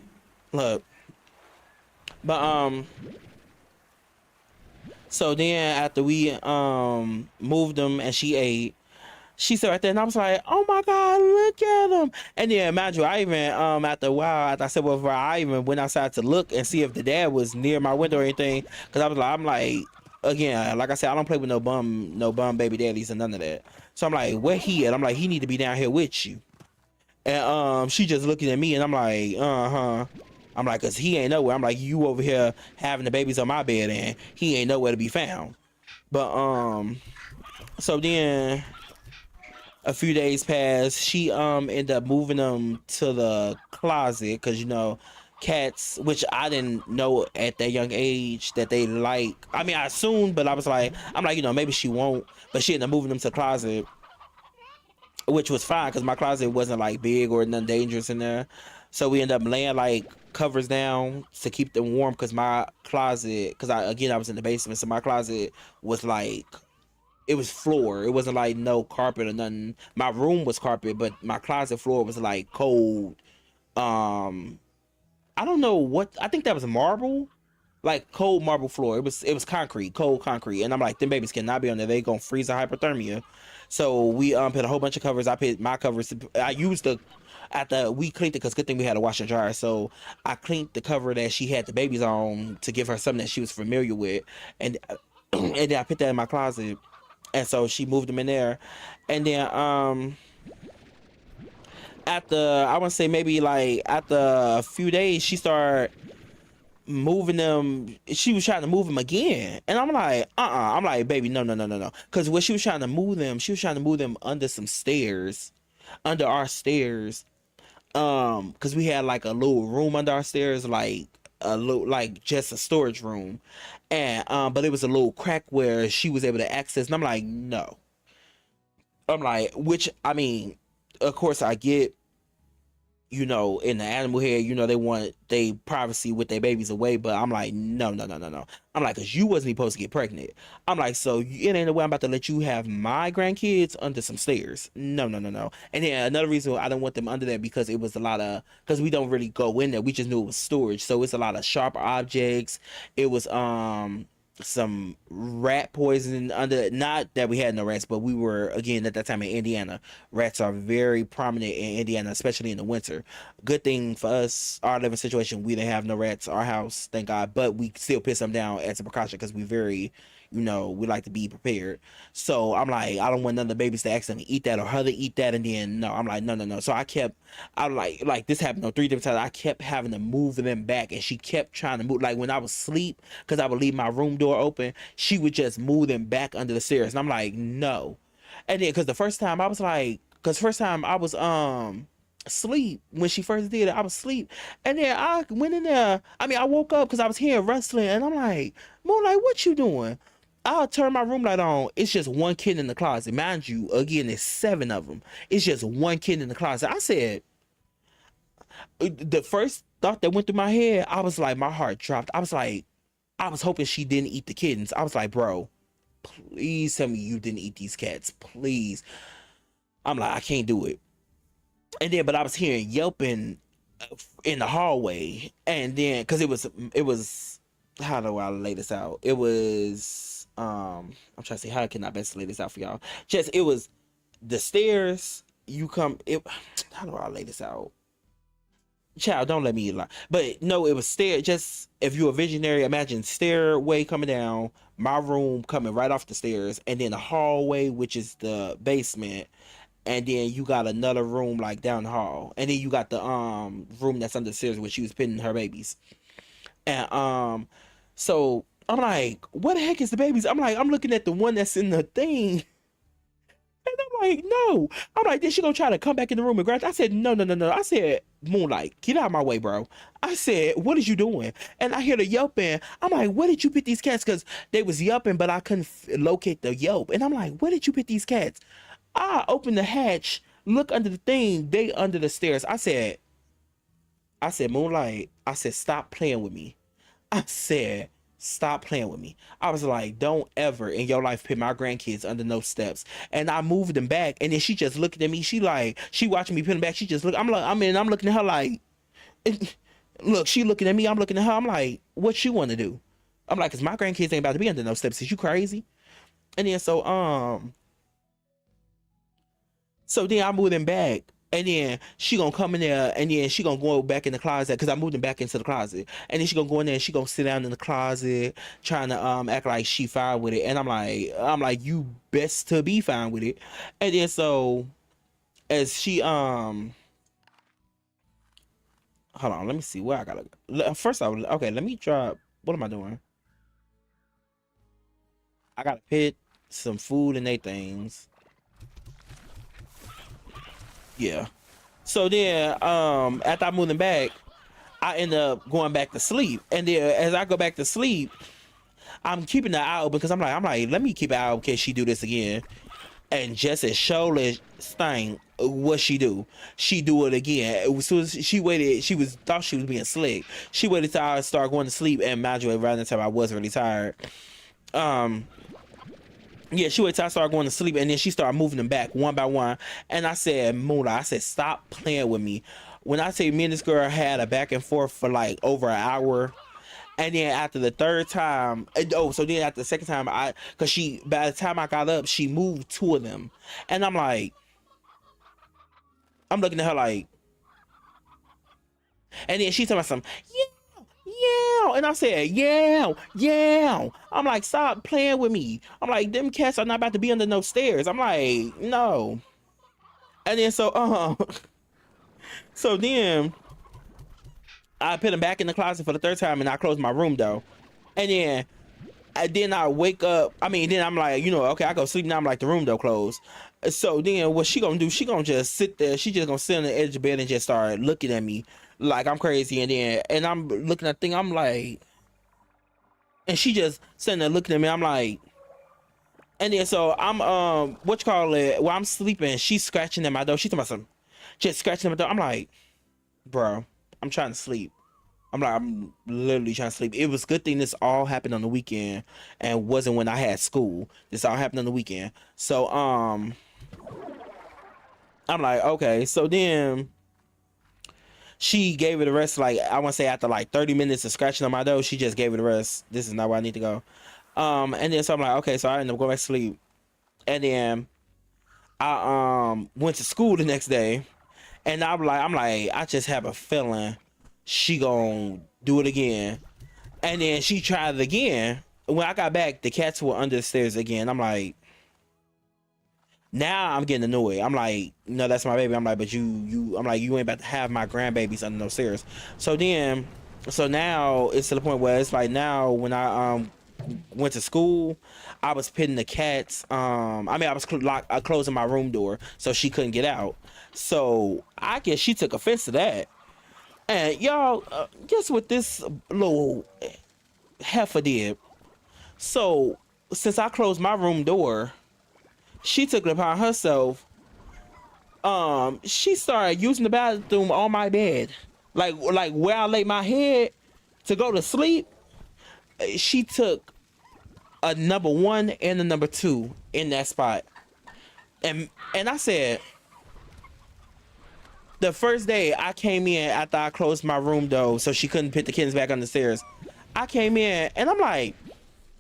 Look. But so then after we moved them and she ate, she sat right there and I was like, oh my God, look at them. And then imagine, I even after a while, after I said well, I even went outside to look and see if the dad was near my window or anything. Cause I'm like, again, like I said, I don't play with no bum baby daddies and none of that. So I'm like, where he at? I'm like, he need to be down here with you. And she just looking at me and I'm like, uh-huh. I'm like, cause he ain't nowhere. I'm like, you over here having the babies on my bed and he ain't nowhere to be found. But so then a few days passed. She ended up moving them to the closet because you know cats, which I didn't know at that young age that they like. I mean, I assumed, but I'm like, you know, maybe she won't. But she ended up moving them to the closet, which was fine because my closet wasn't like big or nothing dangerous in there. So we ended up laying like covers down to keep them warm because my closet, because I was in the basement, so my closet was like, it was floor. It wasn't like no carpet or nothing. My room was carpet, but my closet floor was like cold. Um, I don't know what. I think that was marble, like cold marble floor. It was concrete, cold concrete. And I'm like, them babies cannot be on there. They gonna freeze of hypothermia. So we put a whole bunch of covers. I put my covers. I used the after we cleaned it because good thing we had a washer and dryer. So I cleaned the cover that she had the babies on to give her something that she was familiar with, and and then I put that in my closet. And so she moved them in there, and then after I want to say maybe like after a few days, she started moving them. She was trying to move them again, and I'm like, I'm like, baby, no, no, no, no, no, because when she was trying to move them, she was trying to move them under some stairs, under our stairs, because we had like a little room under our stairs, like a little, like just a storage room, and but it was a little crack where she was able to access, and I'm like, no. I'm like, which I mean, of course I get, you know, in the animal head, you know, they want they privacy with their babies away. But I'm like, no, no, no, no, no. I'm like, cause you wasn't even supposed to get pregnant. I'm like, so it ain't the way I'm about to let you have my grandkids under some stairs. No, no, no, no. And then another reason I don't want them under there because it was a lot of because we don't really go in there. We just knew it was storage, so it's a lot of sharp objects. It was some rat poison under, not that we had no rats, but we were again at that time in Indiana. Rats are very prominent in Indiana, especially in the winter. Good thing for us, our living situation, we didn't have no rats our house, thank God, but we still piss them down as a precaution because we very, you know, we like to be prepared. So I'm like, I don't want none of the babies to accidentally eat that or her to eat that. And then no, I'm like, no, no, no. So I'm like this happened on 3 different times. I kept having to move them back, and she kept trying to move. Like when I was asleep, because I would leave my room door open, she would just move them back under the stairs. And I'm like, no. And then because the first time I was like, because first time I was asleep when she first did it, I was asleep, and then I went in there. I mean, I woke up because I was hearing rustling, and I'm like, Moonlight, what you doing? I'll turn my room light on. It's just one kid in the closet. Mind you, again, there's 7 of them. It's just one kid in the closet. I said, the first thought that went through my head, I was like, my heart dropped. I was like, I was hoping she didn't eat the kittens. I was like, bro, please tell me you didn't eat these cats. Please. I'm like, I can't do it. And then, but I was hearing yelping in the hallway. And then, because it was, how do I lay this out? It was, I'm trying to say how can I best lay this out for y'all. Just it was the stairs. You come. It. How do I lay this out? Child, don't let me lie. But no, it was stair. Just if you're a visionary, imagine stairway coming down, my room coming right off the stairs, and then the hallway, which is the basement, and then you got another room like down the hall, and then you got the room that's under the stairs where she was putting her babies. And so I'm like, what the heck is the babies? I'm like, I'm looking at the one that's in the thing. And I'm like, no. I'm like, then she gonna try to come back in the room and grab. I said, no, no, no, no. I said, Moonlight, get out of my way, bro. I said, what is you doing? And I hear the yelping. I'm like, where did you put these cats? Because they was yelping, but I couldn't locate the yelp. And I'm like, where did you put these cats? I opened the hatch, look under the thing. They under the stairs. I said, Moonlight. I said, stop playing with me. I said, stop playing with me. I was like, don't ever in your life put my grandkids under no steps. And I moved them back, and then she just looked at me. She watching me put them back. She just look. I'm like, I'm looking at her like, look. She looking at me. I'm looking at her. I'm like, what you want to do? I'm like, cause my grandkids ain't about to be under no steps. Is you crazy? And then so then I moved them back. And then she gonna come in there, and then she gonna go back in the closet because I moved them back into the closet. And then she gonna go in there and she gonna sit down in the closet, trying to act like she fine with it. And I'm like, you best to be fine with it. And then so as she hold on, let me see where I gotta. First I was okay. Let me drop. What am I doing? I gotta put some food in they things. Yeah. So then, after I moved them back, I end up going back to sleep. And then as I go back to sleep, I'm keeping the eye open because I'm like, let me keep an eye open in case she do this again. And just as surely thing, what she do? She do it again. So she waited. Thought she was being slick. She waited till I started going to sleep, and mind you, around the time I was really tired. Yeah, she waited till I started going to sleep, and then she started moving them back one by one. And I said, Moonlight, I said, stop playing with me. When I say me and this girl had a back and forth for like over an hour, and then after the third time, so then after the second time, cause by the time I got up, she moved 2 of them, and I'm like, I'm looking at her like, and then she told me something, yeah, and I said, yeah, yeah. I'm like, stop playing with me. I'm like, them cats are not about to be under no stairs. I'm like, no. And then so then I put them back in the closet for the third time, and I closed my room door. And then I wake up. I mean, then I'm like, okay, I go sleep now. I'm like, the room door closed. So then what she gonna do? She gonna just sit there. She just gonna sit on the edge of the bed and just start looking at me like I'm crazy. And I'm looking at the thing. I'm like, and she just sitting there looking at me. I'm like, and then so I'm what you call it? While I'm sleeping, she's scratching at my door. She's talking about some, just scratching at my door. I'm like, bro, I'm trying to sleep. I'm literally trying to sleep. It was a good thing this all happened on the weekend and wasn't when I had school. This all happened on the weekend. So I'm like, okay. So then she gave it a rest, like I want to say after like 30 minutes of scratching on my door, she just gave it a rest. This is not where I need to go. And then so I'm like, okay, so I ended up going back to sleep. And then I went to school the next day, and I'm like, I just have a feeling she gonna do it again. And then she tried it again. When I got back, the cats were under the stairs again. I'm like, now I'm getting annoyed. I'm like, no, that's my baby. I'm like, but I'm like, you ain't about to have my grandbabies under those stairs. So then, so now it's to the point where it's like now when I went to school, I was pitting the cats. I mean, I was closing my room door so she couldn't get out. So I guess she took offense to that. And y'all, guess what this little heifer did? So since I closed my room door, she took it upon herself. She started using the bathroom on my bed, like where I lay my head to go to sleep. She took a number one and a number two in that spot, and I said, the first day I came in after I closed my room door so she couldn't put the kittens back on the stairs. I came in and I'm like,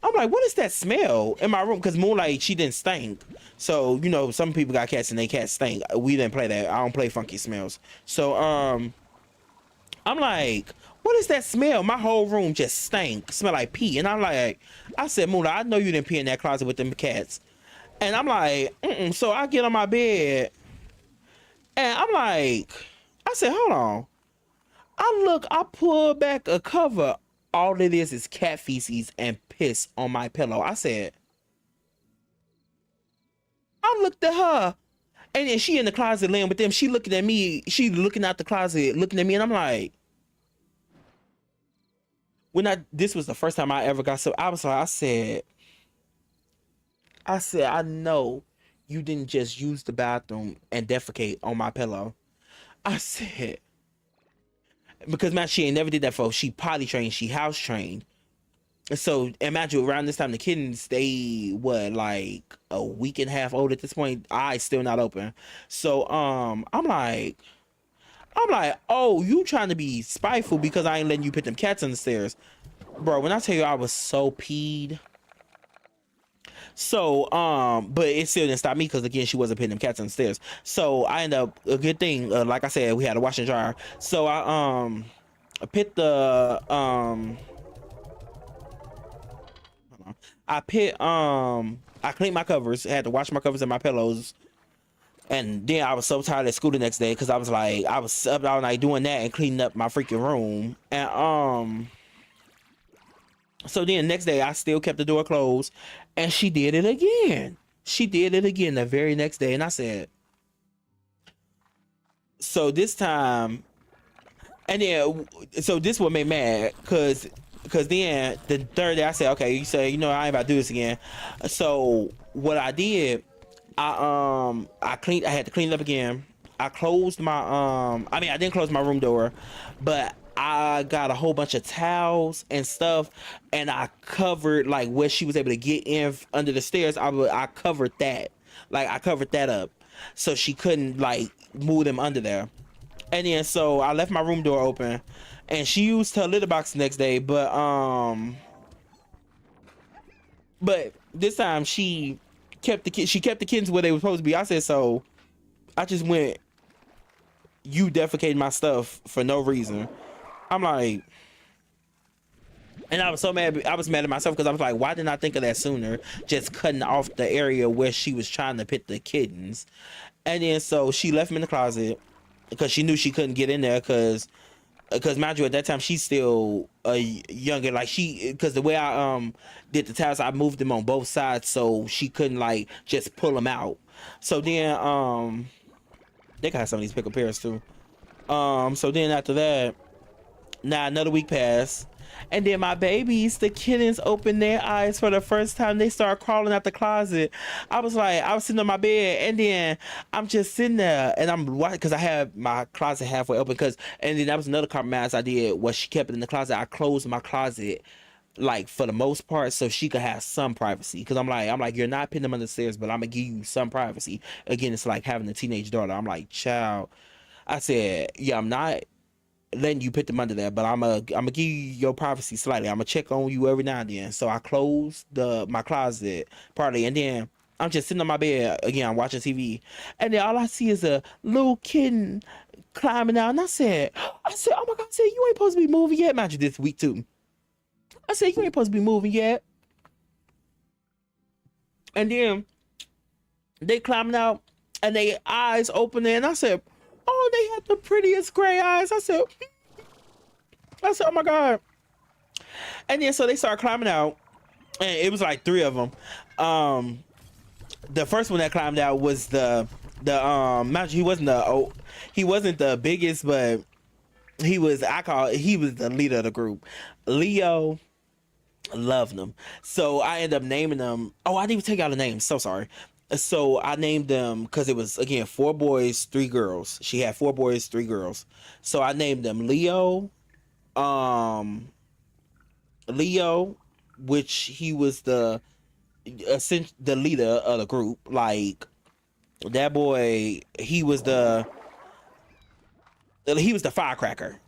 what is that smell in my room? Because Moonlight, she didn't stink. So, you know, some people got cats and they cats stink. We didn't play that. I don't play funky smells. So, I'm like, what is that smell? My whole room just stank. Smell like pee. And I'm like, I said, Moonlight, I know you didn't pee in that closet with them cats. And I'm like, So I get on my bed and I'm like, I said, hold on. I pull back a cover. All it is cat feces and piss on my pillow. I said, I looked at her, and then she in the closet laying with them. She looking at me. She looking out the closet, looking at me, and I'm like, this was the first time I ever got so. I was like, I know you didn't just use the bathroom and defecate on my pillow. I said, because man, she ain't never did that before. She potty trained. She house trained. So imagine around this time the kittens, they what, like a week and a half old at this point. Eyes still not open. So I'm like, oh, you trying to be spiteful because I ain't letting you put them cats on the stairs. Bro, when I tell you I was so peed. So but it still didn't stop me because again she wasn't putting them cats on the stairs. So I ended up, a good thing, like I said, we had a washer and dryer. So I put the I cleaned my covers, had to wash my covers and my pillows. And then I was so tired at school the next day because I was like, I was up all night doing that and cleaning up my freaking room. And so then next day I still kept the door closed, and she did it again. She did it again the very next day, and I said, so this time, and then so this what made me mad because then the third day I said, okay, you say, I ain't about to do this again. So what I did, I had to clean it up again. I closed my I mean, I didn't close my room door, but I got a whole bunch of towels and stuff, and I covered like where she was able to get in under the stairs. I covered that, like I covered that up so she couldn't like move them under there. And then so I left my room door open, and she used her litter box the next day, but this time she kept the kittens where they were supposed to be. I said, so I just went, you defecated my stuff for no reason. I'm like, and I was so mad. I was mad at myself because I was like, why didn't I think of that sooner? Just cutting off the area where she was trying to put the kittens. And then so she left them in the closet because she knew she couldn't get in there because mind you, at that time she's still younger. Like because the way I did the towels, I moved them on both sides so she couldn't like just pull them out. So then they got some of these pickle pears too. So then after that, Now another week passed, and then my babies, the kittens, opened their eyes for the first time. They start crawling out the closet. I was sitting on my bed, and then I'm just sitting there, and I'm watching because I had my closet halfway open. And then that was another compromise I did. Was she kept it in the closet? I closed my closet like for the most part so she could have some privacy, because I'm like you're not putting them on the stairs, but I'm gonna give you some privacy. Again, it's like having a teenage daughter. I'm like, child, I said, yeah, I'm not letting you put them under there, but I'm gonna give you your privacy slightly. I'm gonna check on you every now and then. So I closed my closet partly, and then I'm just sitting on my bed again. I'm watching TV, and then all I see is a little kitten climbing out. And I said, oh my god! I said, you ain't supposed to be moving yet. Mind you, this week too. I said, you ain't supposed to be moving yet. And then they climbing out, and they eyes opening. And I said, oh, they had the prettiest gray eyes. I said, oh my god. And then so they start climbing out, and it was like 3 of them. The first one that climbed out was the he wasn't the biggest, but he was the leader of the group. Leo loved them, so I ended up naming them. Oh, I didn't even take out the names. So sorry. So I named them because it was again 4 boys, 3 girls. She had 4 boys, 3 girls. So I named them Leo, which he was the leader of the group. Like that boy, he was the firecracker.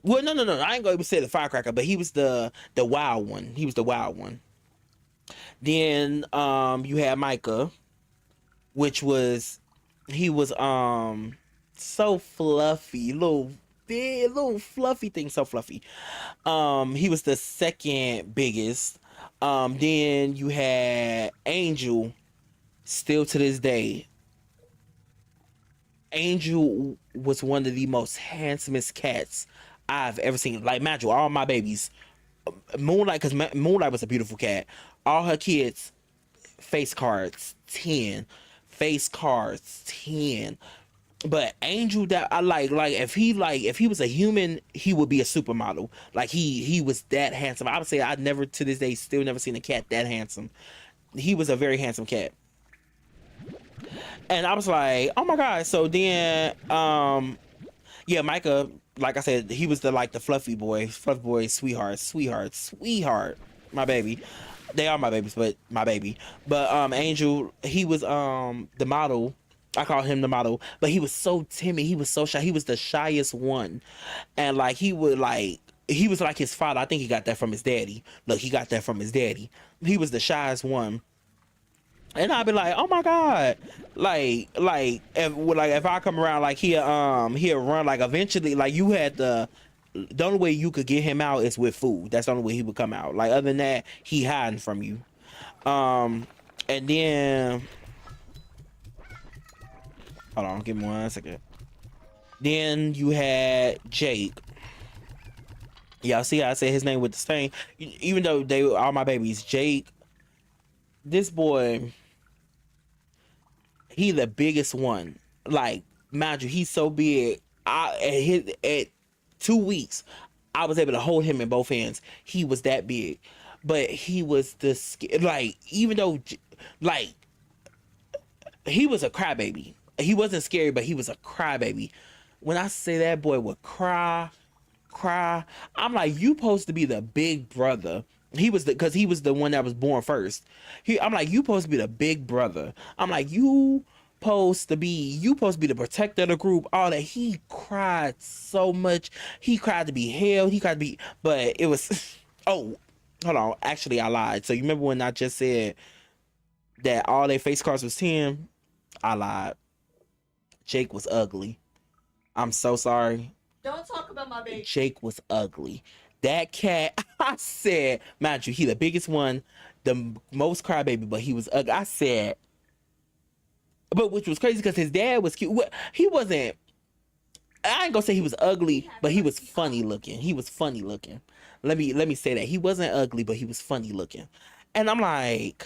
Well, no, I ain't gonna even say the firecracker, but he was the wild one. He was the wild one. Then you had Micah, which was so fluffy, little fluffy thing, so fluffy. He was the second biggest. Then you had Angel. Still to this day, Angel was one of the most handsomest cats I've ever seen. Like, imagine all my babies, Moonlight, because Moonlight was a beautiful cat. All her kids, face cards 10, face cards 10. But Angel, that I like if he was a human, he would be a supermodel. Like he was that handsome. I would say I've never to this day still never seen a cat that handsome. He was a very handsome cat. And I was like, oh my god. So then yeah, Micah, like I said, he was the fluffy boy, sweetheart, my baby. They are my babies, but my baby. But Angel, he was the model. I call him the model, but he was so timid. He was so shy. He was the shyest one, and he was like his father. I think he got that from his daddy. Look, he got that from his daddy. He was the shyest one. And I'd be like, oh my god, if I come around, he'll run. Like eventually, like you had the only way you could get him out is with food. That's the only way he would come out. Like other than that, he hiding from you. And then hold on, give me 1 second. Then you had Jake. Y'all see how I say his name with the stain, even though they were all my babies. Jake, this boy, he the biggest one. Like, mind you, he's so big. At 2 weeks, I was able to hold him in both hands. He was that big, but he was even though he was a crybaby. He wasn't scary, but he was a crybaby. When I say that boy would cry, I'm like, you supposed to be the big brother. Because he was the one that was born first. I'm like, you supposed to be the big brother. I'm like, you supposed to be the protector of the group. All that. He cried so much. He cried to be held. He cried to be, but it was. Oh, hold on. Actually, I lied. So you remember when I just said that all their face cards was 10? I lied. Jake was ugly. I'm so sorry. Don't talk about my baby. Jake was ugly. That cat, I said, mind you, he the biggest one, the most crybaby, but he was ugly. I said, but which was crazy because his dad was cute. He wasn't, I ain't gonna say he was ugly, but he was funny looking. He was funny looking. Let me say that. He wasn't ugly, but he was funny looking. And I'm like,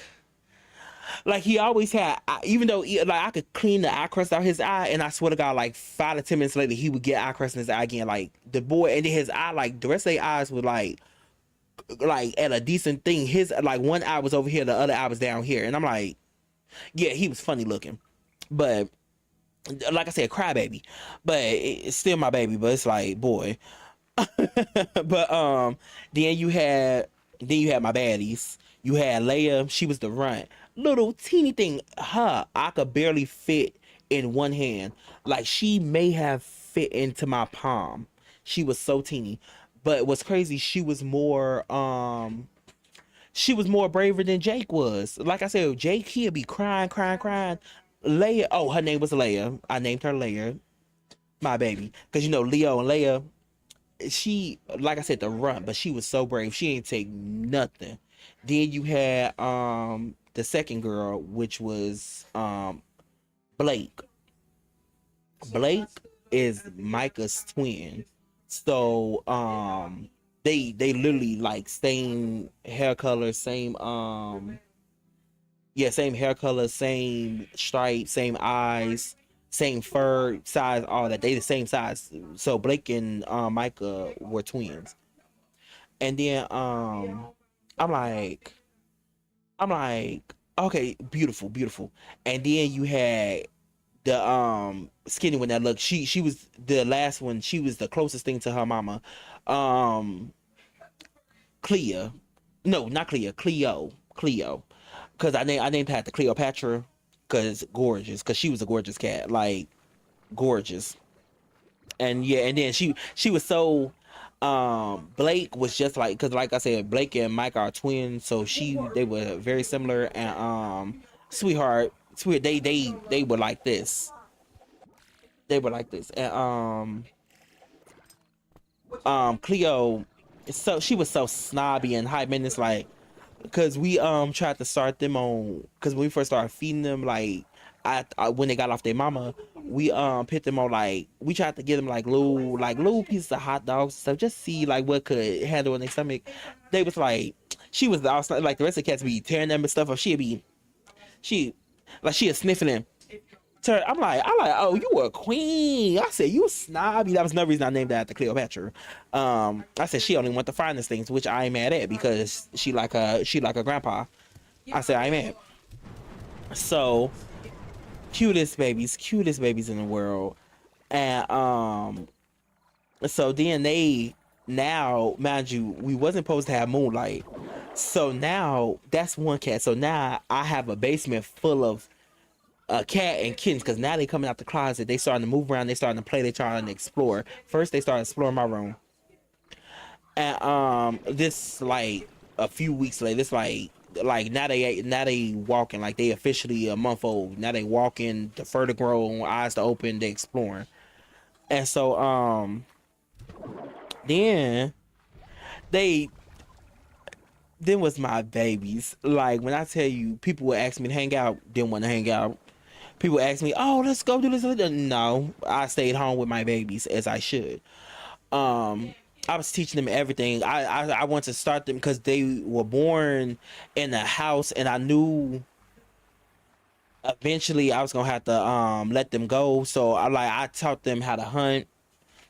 Like he always had, even though like I could clean the eye crust out his eye, and I swear to God, like 5 to 10 minutes later, he would get eye crust in his eye again. Like the boy, and then his eye, like the rest of their eyes were like at a decent thing. His like one eye was over here, the other eye was down here, and I'm like, yeah, he was funny looking, but like I said, crybaby, but it's still my baby. But it's like, boy, but then you had my baddies. You had Leia. She was the runt, little teeny thing. I could barely fit in one hand. Like she may have fit into my palm. She was so teeny. But what's crazy, she was more braver than Jake was. Like I said, Jake, he'd be crying, crying, crying. Leia, oh, her name was Leia. I named her Leia, my baby, because you know Leo and Leia, she, like I said, the run, but she was so brave. She ain't take nothing. Then you had the second girl, which was Blake. Blake is Micah's twin. So they literally like same hair color, same yeah, same hair color, same stripe, same eyes, same fur size, all that. They the same size. So Blake and Micah were twins. And then I'm like I'm like, okay, beautiful, beautiful. And then you had the skinny one that looked, she was the last one, she was the closest thing to her mama. Um Clea. No, not Clea, Cleo. Cleo. Cause I named her after Cleopatra, cause gorgeous, cause she was a gorgeous cat, like gorgeous. And yeah, and then she was so Blake was just like, cause like I said, Blake and Mike are twins, so they were very similar. And sweetheart, they were like this, they were like this. And Cleo, so she was so snobby and high maintenance, like, because we tried to start them on, because when we first started feeding them, like when they got off their mama, we put them on, like we tried to get them like little pieces of hot dogs and stuff, just see like what could handle in their stomach. They was like, she was outside, like the rest of the cats be tearing them and stuff up, she was sniffing them. I'm like, oh, you a queen. I said, you snobby. That was another reason I named that after Cleopatra. I said she only want the finest things, which I ain't mad at, because she like a grandpa. I said I ain't mad. So cutest babies in the world. And so then now, mind you, we wasn't supposed to have Moonlight. So now that's one cat. So now I have a basement full of cat and kittens, because now they coming out the closet, they starting to move around, they starting to play, they trying to explore. First they started exploring my room, and this like a few weeks later, this like now they walking, like they officially a month old now, they walking, the fur to grow, eyes to open, they exploring. And so then they then was my babies. Like when I tell you, people would ask me to hang out, didn't want to hang out. People ask me, oh, let's go do this. No, I stayed home with my babies, as I should. I was teaching them everything. I wanted to start them because they were born in a house, and I knew eventually I was gonna have to let them go. So I taught them how to hunt.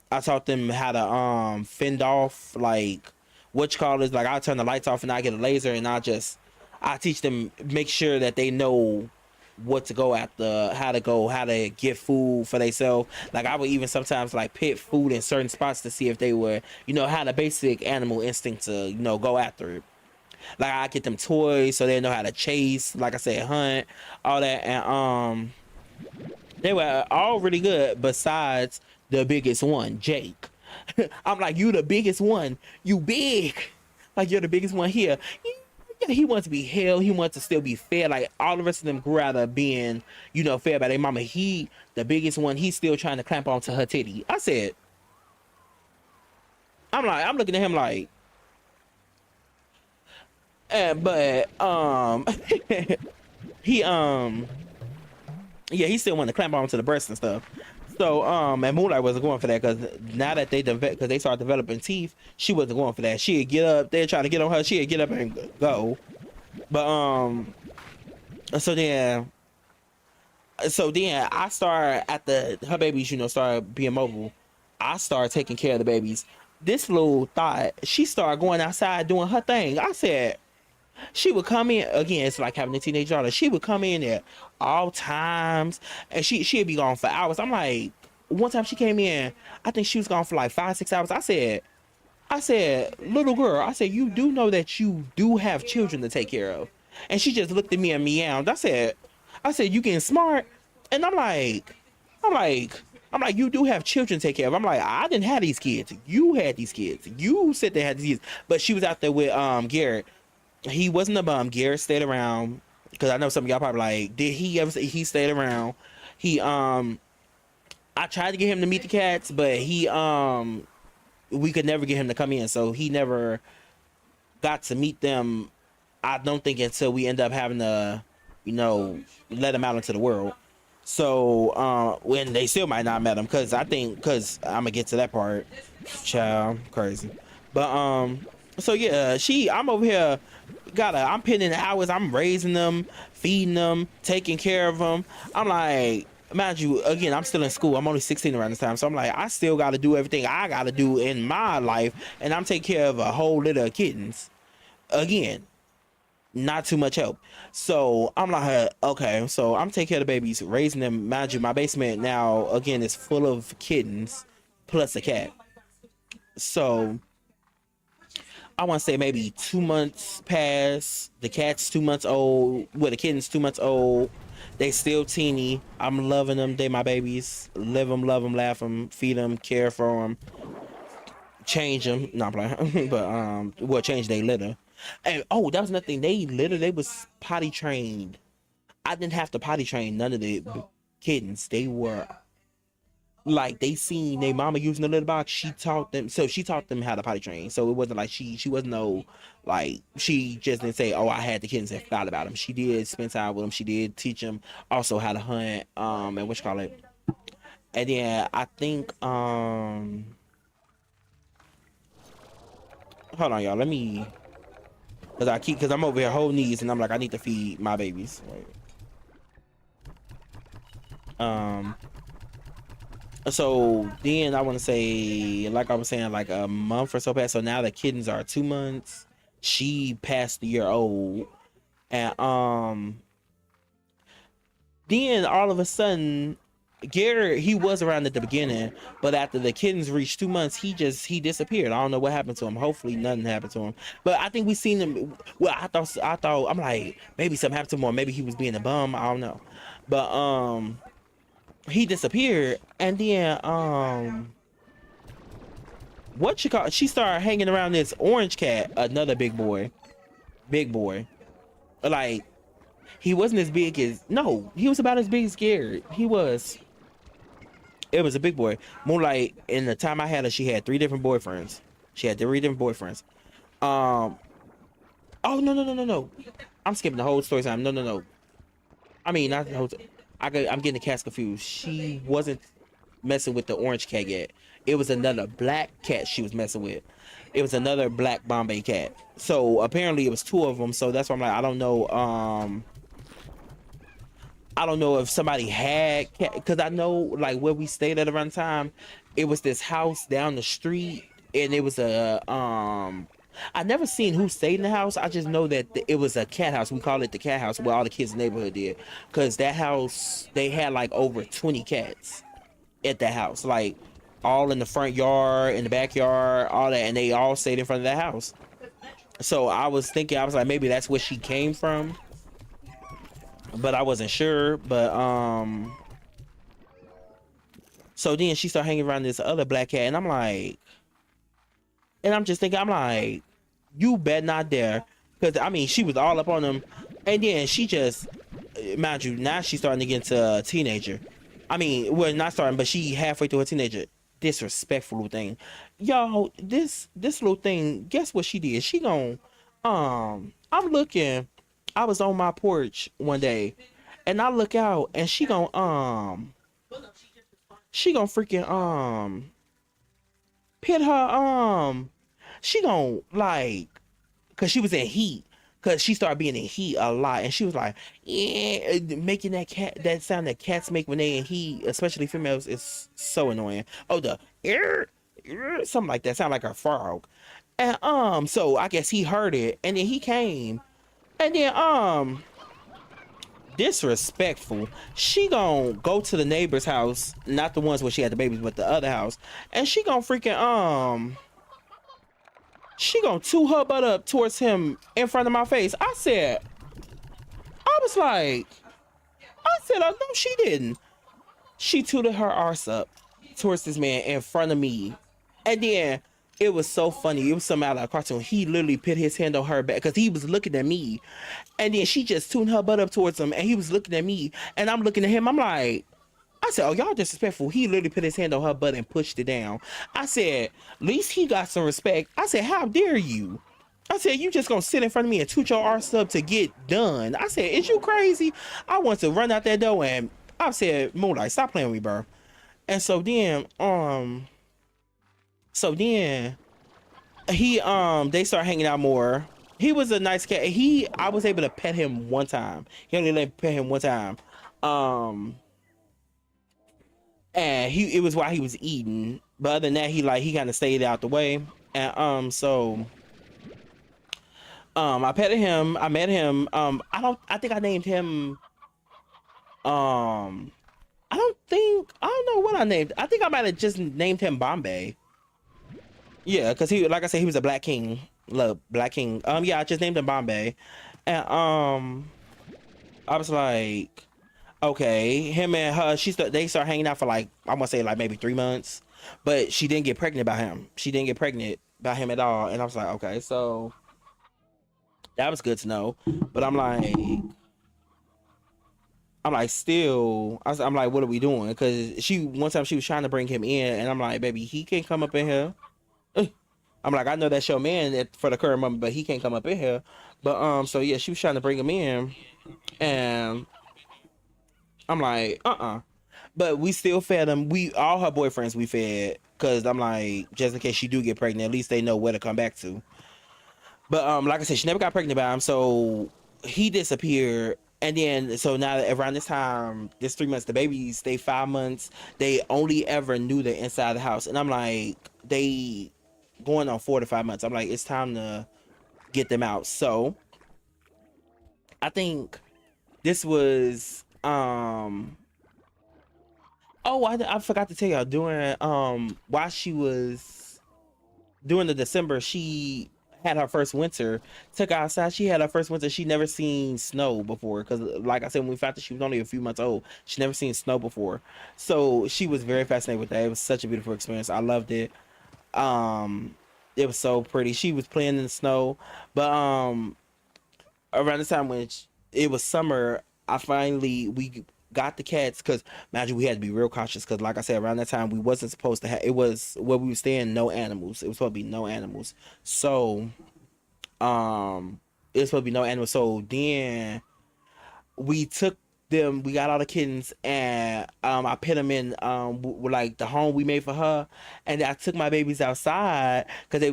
I taught them how to fend off, like what you call it. Like I turn the lights off and I get a laser, and I teach them, make sure that they know what to go after, how to get food for themselves. Like I would even sometimes like pit food in certain spots to see if they were, how the basic animal instinct to, go after it. Like I get them toys so they know how to chase, like I said, hunt, all that. And they were all really good besides the biggest one, Jake. I'm like, you the biggest one, you big, like you're the biggest one here. Yeah, he wants to be held. He wants to still be fed. Like all the rest of them grew out of being, fed by their mama. He, the biggest one, he's still trying to clamp onto her titty. I said, I'm looking at him like, but he yeah, he still wanted to clamp onto the breast and stuff. So and Moonlight wasn't going for that, because now that because they started developing teeth, she wasn't going for that. She'd get up, they'd try to get on her, she'd get up and go. But So then, I start at her babies, start being mobile. I start taking care of the babies. This little thought, she started going outside doing her thing. I said, she would come in again. It's like having a teenage daughter. She would come in at all times, and she'd be gone for hours. I'm like, one time she came in, I think she was gone for like 5, 6 hours. I said, little girl, I said, you do know that you do have children to take care of. And she just looked at me and meowed. I said, you getting smart? And I'm like, you do have children to take care of. I'm like, I didn't have these kids. You had these kids. You said they had these kids. But she was out there with Garrett. He wasn't a bum. Garrett stayed around. Because I know some of y'all probably like, did he ever say he stayed around? I tried to get him to meet the cats, but we could never get him to come in, so he never got to meet them. I don't think until we end up having to, let him out into the world. So when they still might not met him, because I'm gonna get to that part, child, crazy. But so yeah, I'm over here, I'm putting in the hours. I'm raising them, feeding them, taking care of them. I'm like, mind you, again, I'm still in school. I'm only 16 around this time, so I'm like, I still got to do everything I got to do in my life, and I'm taking care of a whole litter of kittens. Again, not too much help. So I'm like, okay, so I'm taking care of the babies, raising them. Mind you, my basement now again is full of kittens plus a cat. So I want to say maybe 2 months pass. The cat's 2 months old. Well, the kitten's 2 months old. They still teeny. I'm loving them. They my babies. Live them, love them, laugh them, feed them, care for them, change them. Not playing, but change they litter. And that was another thing. They litter. They was potty trained. I didn't have to potty train none of the kittens. They were like, they seen their mama using the litter box. She taught them how to potty train. So it wasn't like she wasn't no, like, she just didn't say, oh, I had the kittens and forgot about them. She did spend time with them. She did teach them also how to hunt, and what you call it. And then I think hold on, y'all, let me, because I'm over here whole knees, and I'm like, I need to feed my babies. So then I want to say, like I was saying, like a month or so passed. So now the kittens are 2 months. She passed the year old, and then all of a sudden, Garrett, he was around at the beginning, but after the kittens reached 2 months, he disappeared. I don't know what happened to him. Hopefully nothing happened to him. But I think we seen him. Well, I thought I'm like, maybe something happened to him, or maybe he was being a bum. I don't know. But he disappeared, and then she started hanging around this orange cat, another big boy. Like, he wasn't as big as, no, he was about as big as Garrett. It was a big boy. Moonlight, in the time I had her, she had 3 different boyfriends. Oh, no. I'm skipping the whole story time. No. I mean, not the whole. I'm getting the cats confused. She wasn't messing with the orange cat yet. It was another black cat she was messing with. It was another black Bombay cat. So apparently it was 2 of them. So that's why I'm like, I don't know. I don't know if somebody had cat, because I know, like, where we stayed at around the time, it was this house down the street, and it was I never seen who stayed in the house. I just know that it was a cat house. We call it the cat house, where all the kids in the neighborhood did, because that house, they had like over 20 cats at that house, like all in the front yard, in the backyard, all that, and they all stayed in front of that house. So I was like, maybe that's where she came from, but I wasn't sure. But so then she started hanging around this other black cat, and I'm like, and I'm just thinking, I'm like, you bet not dare, because I mean, she was all up on them, and then she just, mind you, now she's starting to get into a teenager. I mean, well, not starting, but she halfway through a teenager. Disrespectful little thing, y'all. This little thing, guess what she did? She gon' I'm looking. I was on my porch one day, and I look out, and she gon' freaking pit her she gon' like, cause she was in heat. because she started being in heat a lot, and she was like, yeah, making that sound that cats make when they in heat, especially females, is so annoying. Oh, the something like that, sound like a frog. And so I guess he heard it, and then he came, and then disrespectful. She gonna go to the neighbor's house, not the ones where she had the babies, but the other house, and she gonna freaking she gonna toot her butt up towards him in front of my face. I was like, oh, no, she didn't. She tooted her arse up towards this man in front of me. And then it was so funny. It was something out of a cartoon. He literally put his hand on her back because he was looking at me. And then she just tuned her butt up towards him, and he was looking at me. And I'm looking at him. I'm like, I said, oh, y'all disrespectful. He literally put his hand on her butt and pushed it down. I said, at least he got some respect. I said, how dare you? I said, you just gonna sit in front of me and toot your arse up to get done. I said, is you crazy? I want to run out that door, and I said, Moonlight, stop playing with me, bro. And so then he they start hanging out more. He was a nice cat. I was able to pet him one time. He only let me pet him one time. And it was while he was eating. But other than that, he kind of stayed out the way. And so I petted him. I met him. I think I named him I don't know what I named. I think I might have just named him Bombay. Yeah, because he, like I said, he was a black king. Look, black king. Yeah, I just named him Bombay. And I was like, okay, him and her, they start hanging out for like, I'm gonna say like maybe 3 months. But she didn't get pregnant by him. She didn't get pregnant by him at all. And I was like, okay, so that was good to know. But I'm like, still, I'm like, what are we doing? Because one time she was trying to bring him in, and I'm like, baby, he can't come up in here. I'm like, I know that's your man for the current moment, but he can't come up in here. But so yeah, she was trying to bring him in, and I'm like, But we still fed him. All her boyfriends we fed, because I'm like, just in case she do get pregnant, at least they know where to come back to. But like I said, she never got pregnant by him, so he disappeared. And then, so now around this time, this 3 months, the babies stay 5 months. They only ever knew the inside of the house. And I'm like, they going on 4 to 5 months. I'm like, it's time to get them out. So I think this was, oh, I forgot to tell y'all, while she was during the December, she had her first winter, took her outside. She had her first winter. She never seen snow before, because like I said, when we found that she was only a few months old, she never seen snow before. So she was very fascinated with that. It was such a beautiful experience. I loved it. It was so pretty. She was playing in the snow. But around the time when it was summer, we got the cats, because imagine, we had to be real cautious, because like I said, around that time we wasn't supposed to have, it was where we were staying, no animals. It was supposed to be no animals. So it was supposed to be no animals. So then we got all the kittens, and I put them in like the home we made for her, and I took my babies outside, because they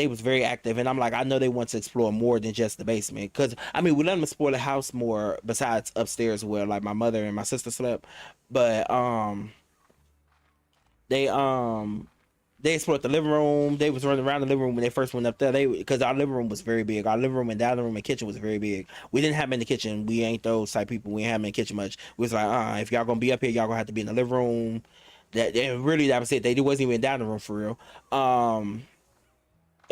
was very active, and I'm like, I know they want to explore more than just the basement, because I mean, we let them explore the house more besides upstairs where like my mother and my sister slept. But they explored the living room. They was running around the living room when they first went up there. Because our living room was very big. Our living room and dining room and kitchen was very big. We didn't have them in the kitchen. We ain't those type people. We ain't have them in the kitchen much. We was like, if y'all gonna be up here, y'all gonna have to be in the living room. That was it. They wasn't even in the dining room for real. And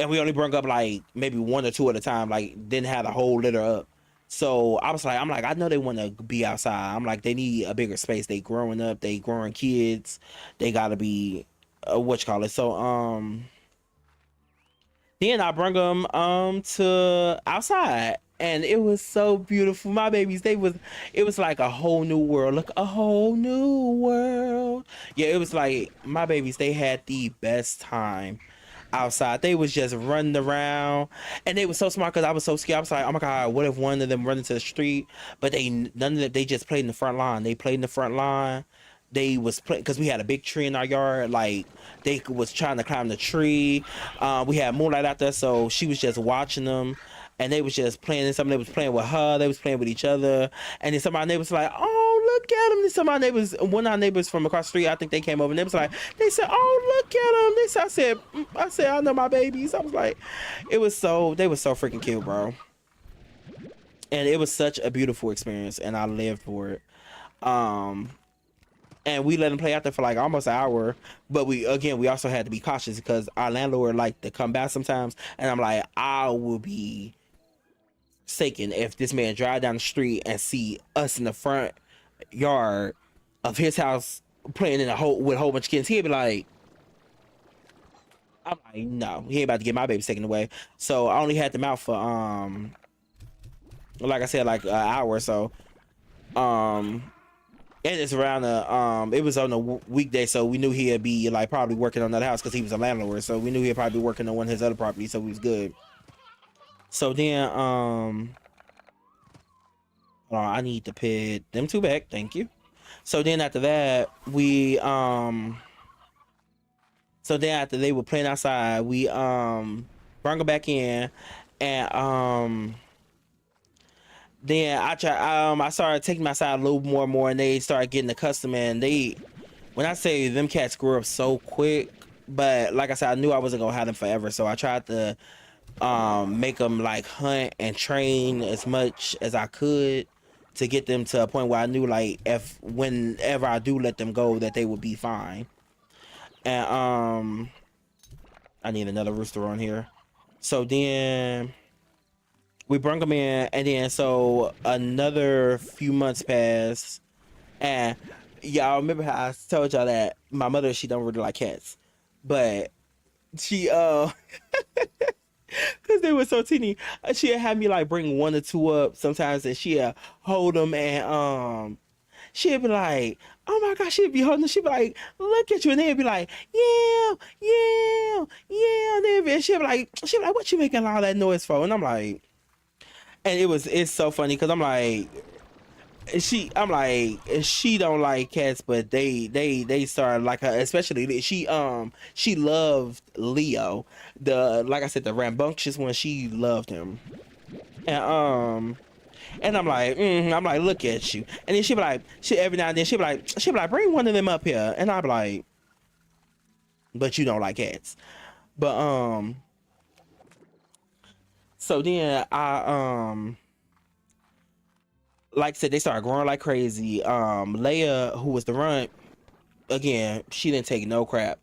we only brought up like maybe 1 or 2 at a time. Like, didn't have the whole litter up. So I'm like, I know they want to be outside. I'm like, they need a bigger space. They growing up. They growing kids. They gotta be so then I brought them to outside, and it was so beautiful. My babies, it was like a whole new world. Look, a whole new world. Yeah, it was like my babies, they had the best time outside. They was just running around, and they was so smart, because I was so scared. I was like, oh my god, what if one of them run into the street? But none of them, they just played in the front line. They played in the front line. They was playing, because we had a big tree in our yard. Like, they was trying to climb the tree. We had Moonlight out there, so she was just watching them. and they was just playing, and some of them was playing with her, they was playing with each other, and then some of our neighbors was like, oh, look at him. Then some of our neighbors, one of our neighbors from across the street, I think they came over, and they was like, they said, oh, look at him. They said, I said, I know my babies. I was like, they were so freaking cute, bro. And it was such a beautiful experience, and I lived for it. And we let them play out there for like almost an hour, but we also had to be cautious because our landlord liked to come back sometimes, and I'm like, I will be shaken if this man drive down the street and see us in the front yard of his house playing with a whole bunch of kids. He'd be like, I'm like, no, he ain't about to get my baby taken away. So I only had them out for like I said, like an hour or so. And it's around it was on a weekday, so we knew he'd be like probably working on that house because he was a landlord, so we knew he'd probably be working on one of his other properties, so we was good. So then I need to put them two back, thank you. So then after that, we so then after they were playing outside, we brought them back in, and then I started taking them outside a little more and more, and they started getting accustomed. And when I say them cats grew up so quick, but like I said, I knew I wasn't gonna have them forever, so I tried to make them like hunt and train as much as I could to get them to a point where I knew like whenever I do let them go that they would be fine. And I need another rooster on here. So then we brought them in, and then so another few months passed, and y'all remember how I told y'all that my mother, she don't really like cats, but she because they were so teeny, she'd have me like bring one or two up sometimes, and she'd hold them, and she'd be like, oh my gosh, she'd be holding them, she'd be like, look at you, and they'd be like, yeah, yeah, yeah, and she'd be like, what you making all that noise for? And I'm like, and it's so funny because I'm like, she don't like cats, but they started like her, especially she loved Leo, like I said, the rambunctious one. She loved him, and I'm like, look at you. And then she be like, every now and then she be like, bring one of them up here, and I be like, but you don't like cats. But so then like I said, they started growing like crazy. Leia, who was the runt, again, she didn't take no crap.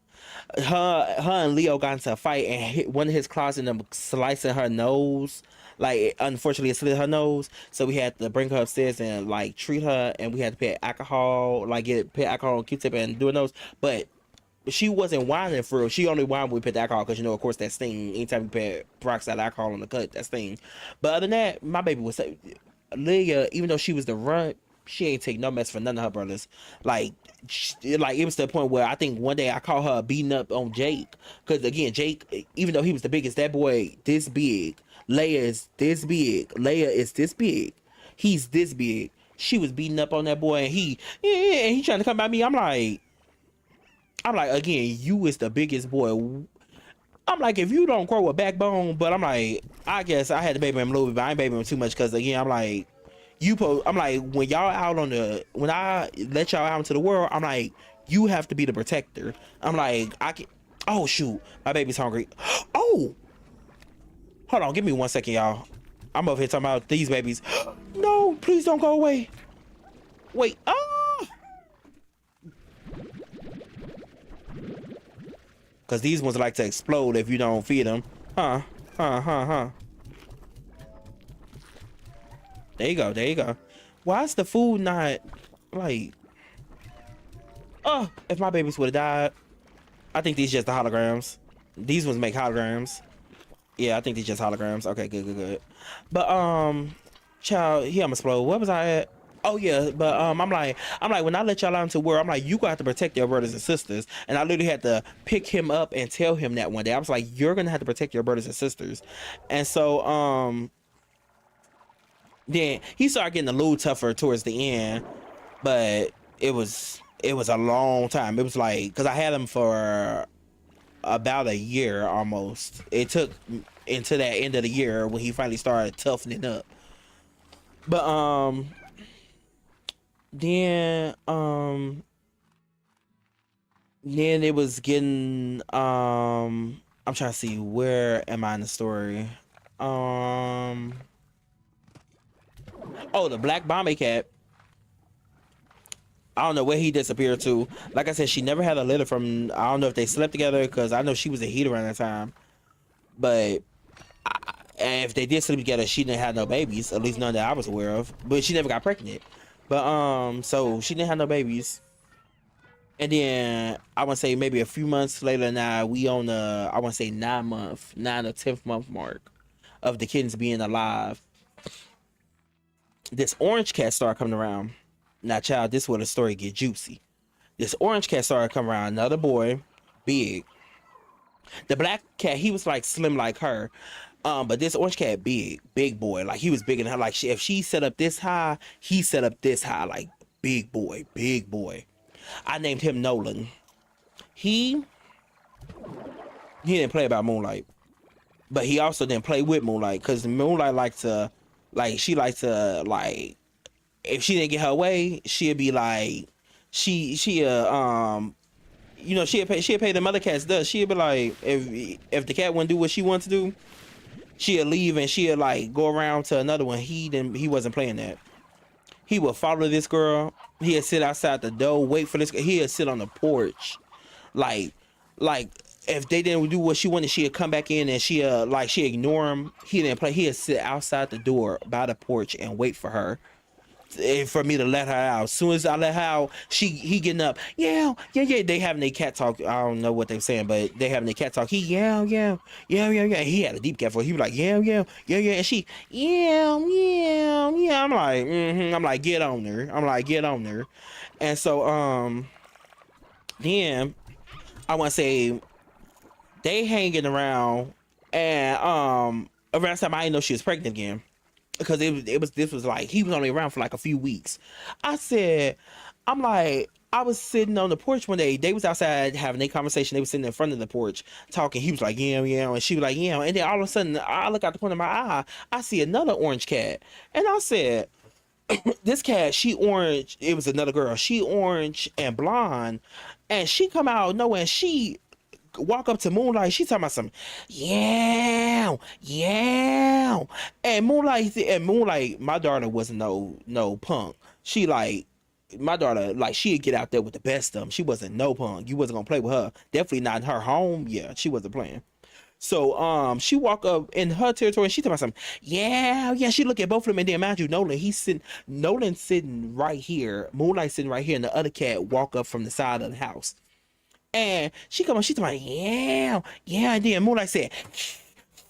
Her and Leo got into a fight, and hit one of his claws in them, slicing her nose. Like, unfortunately, it slit her nose, so we had to bring her upstairs and like treat her, and we had to put alcohol, like put alcohol on Q-tip and do a nose. But she wasn't whining for real. She only whined when we put the alcohol, because of course that sting. Anytime you put peroxide alcohol on the cut, that sting. But other than that, my baby was Leah, even though she was the runt, she ain't take no mess for none of her brothers. Like it was to the point where I think one day I caught her beating up on Jake, because again, Jake, even though he was the biggest, that boy this big. Leia is this big. Leia is this big. He's this big. She was beating up on that boy, and he trying to come at me. I'm like, again, you is the biggest boy. I'm like, if you don't grow a backbone, but I'm like, I guess I had to baby him a little bit, but I ain't baby him too much, because again, I'm like, I'm like, when y'all out when I let y'all out into the world, I'm like, you have to be the protector. I'm like, oh shoot, my baby's hungry. Oh, hold on, give me 1 second, y'all. I'm over here talking about these babies. No, please don't go away. Wait, because these ones like to explode if you don't feed them. Huh. There you go. Why is the food not, like... if my babies would have died. I think these just the holograms. These ones make holograms. Yeah, I think these just holograms. Okay, good. But, child, he almost explode. What was I at? Oh yeah, but I'm like when I let y'all out into the world, I'm like, you gonna have to protect your brothers and sisters. And I literally had to pick him up and tell him that one day. I was like, you're gonna have to protect your brothers and sisters. And so then he started getting a little tougher towards the end, but it was a long time. It was like, because I had him for about a year almost. It took into that end of the year when he finally started toughening up. But then then it was getting I'm trying to see, where am I in the story? Oh, the black Bombay cat. I don't know where he disappeared to. Like I said, she never had a letter from. I don't know if they slept together, because I know she was a heat around that time. But if they did sleep together, she didn't have no babies. At least none that I was aware of. But she never got pregnant. But so she didn't have no babies. And then I want to say maybe a few months later, now we on the, I want to say 9 or 10th month mark of the kittens being alive. This orange cat started coming around. Now, child, this is where the story get juicy. This orange cat started coming around. Another boy, big. The black cat, he was like slim like her. But this orange cat, big boy. Like, he was bigger than her. Like, if she set up this high, he set up this high. Like, big boy. I named him Nolan. He didn't play about Moonlight, but he also didn't play with Moonlight, because Moonlight liked to, like, she liked to, like, if she didn't get her way, she'd be like, she'd pay the mother cats dust. She'd be like, if the cat wouldn't do what she wanted to do, she'd leave and she'd like go around to another one. He wasn't playing that. He would follow this girl. He'd sit outside the door, wait for this. He'd sit on the porch, like if they didn't do what she wanted, she'd come back in and she'd ignore him. He didn't play. He'd sit outside the door by the porch and wait for her, for me to let her out. As soon as I let her out, he getting up. Yeah. They having their cat talk. I don't know what they're saying, but they having their cat talk. He yeah. He had a deep cat voice. He was like yeah. And she yeah. I'm like I'm like, get on her. And so then I want to say they hanging around, and around the time I didn't know she was pregnant again, because this was like, he was only around for like a few weeks. I was sitting on the porch one day. They was outside having a conversation. They was sitting in front of the porch talking. He was like, yeah, and she was like, yeah. And then all of a sudden, I look out the corner of my eye. I see another orange cat, and I said, this cat, she orange. It was another girl. She orange and blonde, and she come out of nowhere, and she walk up to Moonlight. She talking about some yeah. And Moonlight, my daughter wasn't no punk. She like, my daughter, like, she'd get out there with the best of them. She wasn't no punk. You wasn't gonna play with her. Definitely not in her home. Yeah, she wasn't playing. So she walk up in her territory, and she talking about some yeah. She look at both of them, and then mind you, Nolan sitting right here, Moonlight sitting right here, and the other cat walk up from the side of the house. And she come on, she talking about yeah. And then Moonlight said,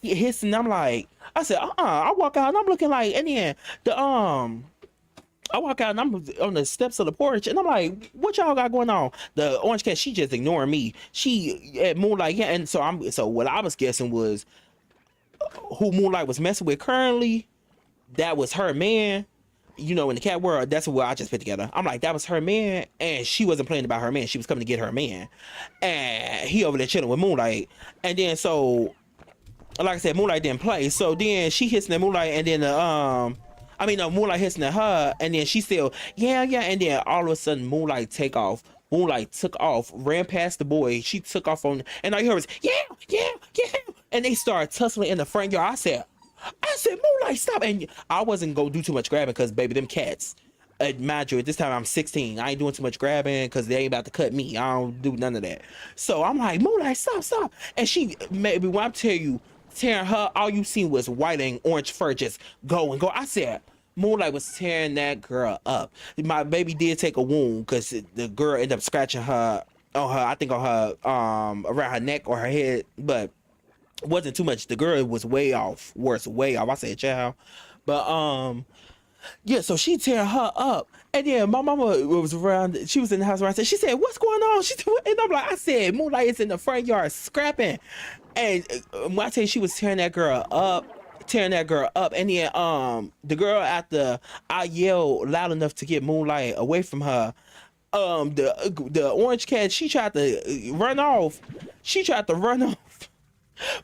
hissing. I'm like, I said, I walk out and I'm looking like, and then I walk out and I'm on the steps of the porch, and I'm like, what y'all got going on? The orange cat, she just ignoring me. She at Moonlight, yeah. And so what I was guessing was who Moonlight was messing with currently. That was her man. In the cat world, that's what I just put together. I'm like, that was her man, and she wasn't playing about her man. She was coming to get her man, and he over there chilling with Moonlight. And then so, like I said, Moonlight didn't play. So then she hits at Moonlight, and then Moonlight hits at her, and then she still yeah. And then all of a sudden, Moonlight take off. Moonlight took off, ran past the boy. She took off on, and all you heard was yeah. And they started tussling in the front yard. I said, Moonlight, stop. And I wasn't gonna do too much grabbing, because baby, them cats, mind you, at this time I'm 16. I ain't doing too much grabbing because they ain't about to cut me. I don't do none of that. So I'm like, Moonlight, stop. And she, maybe when I tell you, tearing her, all you seen was white and orange fur just go and go. I said, Moonlight was tearing that girl up. My baby did take a wound because the girl ended up scratching her on her, I think on her around her neck or her head, but wasn't too much. The girl was way off. I said, child. But yeah, so she tearing her up, and then my mama was around. She was in the house around. She said, "What's going on?" And I'm like, I said, Moonlight is in the front yard scrapping, and when I tell you, she was tearing that girl up. And then the girl, after I yelled loud enough to get Moonlight away from her, the orange cat, she tried to run off.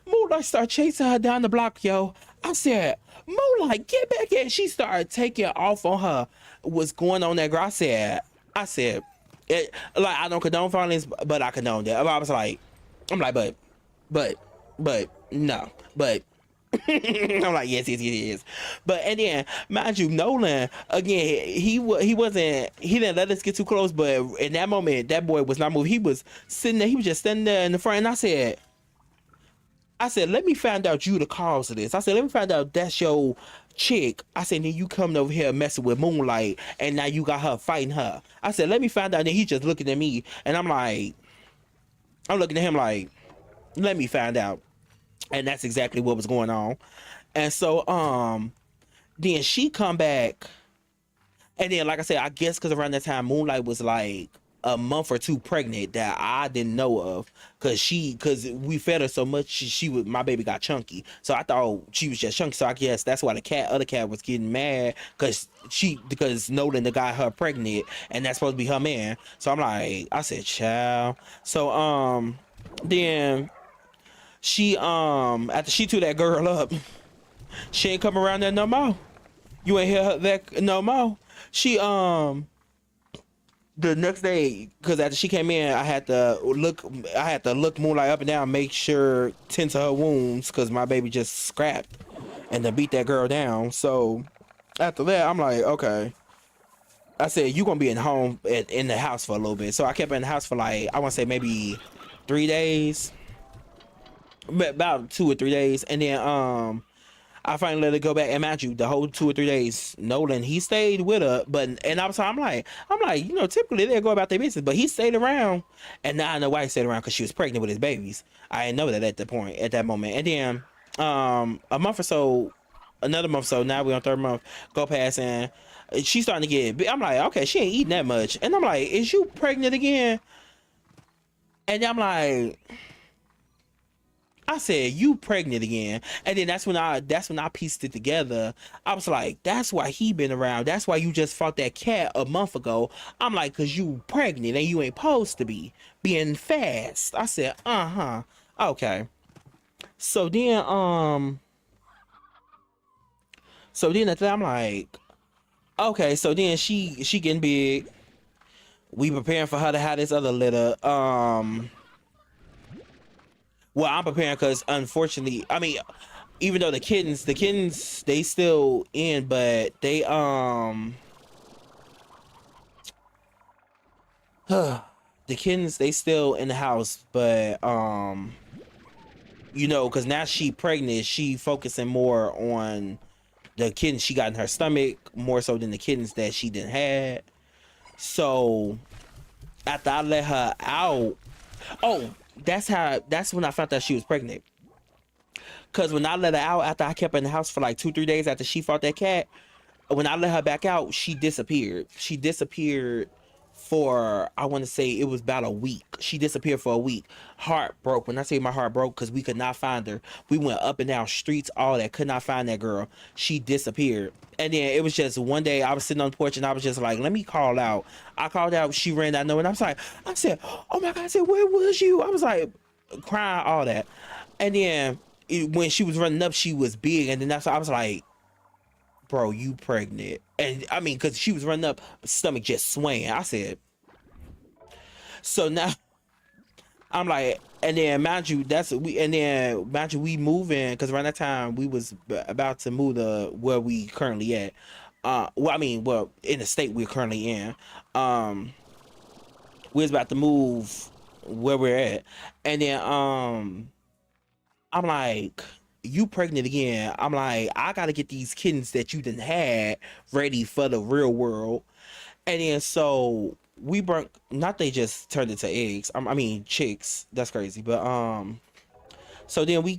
Moonlight started chasing her down the block, yo. I said, Moonlight, get back here. She started taking off on her. What's going on that girl? I said, like, I don't condone violence, but I condone that. I was like, I'm like, but, no, but. I'm like, yes, yes, yes, yes. But and then, mind you, Nolan again, he didn't let us get too close. But in that moment, that boy was not moving. He was sitting there. He was just standing there in the front. And I said, let me find out you the cause of this. I said, let me find out that's your chick. I said, then you coming over here messing with Moonlight, and now you got her fighting her. I said, let me find out. And then he just looking at me, and I'm looking at him like, let me find out. And that's exactly what was going on. And so, then she come back, and then, like I said, I guess because around that time, Moonlight was like a month or two pregnant that I didn't know of, because we fed her so much, my baby got chunky, so I thought she was just chunky. So I guess that's why the other cat was getting mad, because Nolan got her pregnant, and that's supposed to be her man. So I said, child. So then she after she threw that girl up, she ain't come around there no more. You ain't hear her that no more. She the next day, because after she came in, I had to look Moonlight up and down, make sure, tend to her wounds, because my baby just scrapped, and to beat that girl down. So after that, I'm like, okay. I said, you gonna be in the house for a little bit. So I kept her in the house for, like, I want to say maybe 3 days, about 2 or 3 days, and then I finally let her go back. And mind you, the whole 2 or 3 days, Nolan, he stayed with her. And I'm like, typically they'll go about their business, but he stayed around. And now I know why he stayed around, because she was pregnant with his babies. I didn't know that at that moment. And then a month or so, another month or so, now we're on 3rd month, go past, and she's starting to get big. I'm like, okay, she ain't eating that much. And I'm like, is you pregnant again? And I'm like, I said, you pregnant again. And then that's when I pieced it together. I was like, that's why he been around. That's why you just fought that cat a month ago. I'm like, cause you pregnant and you ain't supposed to be being fast. I said, okay. So then after that, I'm like, okay. So then she getting big. We preparing for her to have this other litter. Well, I'm preparing because, unfortunately, I mean, even though the kittens, they still in, but they the kittens, they still in the house, but because now she pregnant, she focusing more on the kittens she got in her stomach more so than the kittens that she didn't have. So after I let her out, that's when I found out she was pregnant. Cause when I let her out, after I kept her in the house for like 2-3 days after she fought that cat, when I let her back out, she disappeared. She disappeared for, I want to say it was about a week. She disappeared for a week. Heart broke. When I say my heart broke, because we could not find her. We went up and down streets, all that, could not find that girl. She disappeared. And then it was just one day I was sitting on the porch and I was just like, let me call out. I called out, she ran out, and I said, oh my God, I said, where was you? I was like, crying, all that. And then when she was running up, she was big. And then that's why I was like, bro, you pregnant. And I mean, because she was running up, stomach just swaying. I said, so now I'm like, and then mind you, we moving, because around that time we was about to move to where we currently at. In the state we're currently in. We was about to move where we're at. And then I'm like, you pregnant again. I'm like, I gotta get these kittens that you done had ready for the real world. And then so we not they just turned into eggs. I mean chicks. That's crazy. But so then we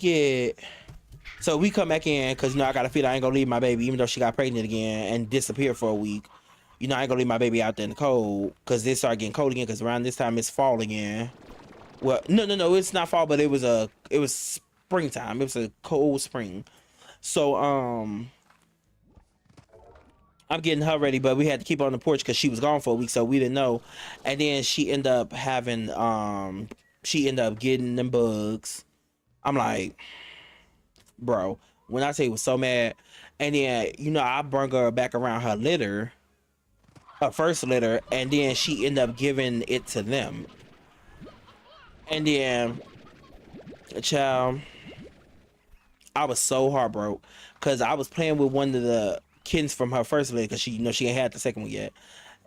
come back in, because I gotta feel I ain't gonna leave my baby, even though she got pregnant again and disappeared for a week. I ain't gonna leave my baby out there in the cold, because it started getting cold again, because around this time it's fall again. Well, no, it's not fall, but it was springtime. It was a cold spring. So I'm getting her ready, but we had to keep her on the porch because she was gone for a week, so we didn't know. And then she ended up getting them bugs. I'm like, bro, when I say was so mad, and then I brung her back around her litter, her first litter, and then she ended up giving it to them, and then child, I was so heartbroken because I was playing with one of the kids from her first litter because she ain't had the second one yet.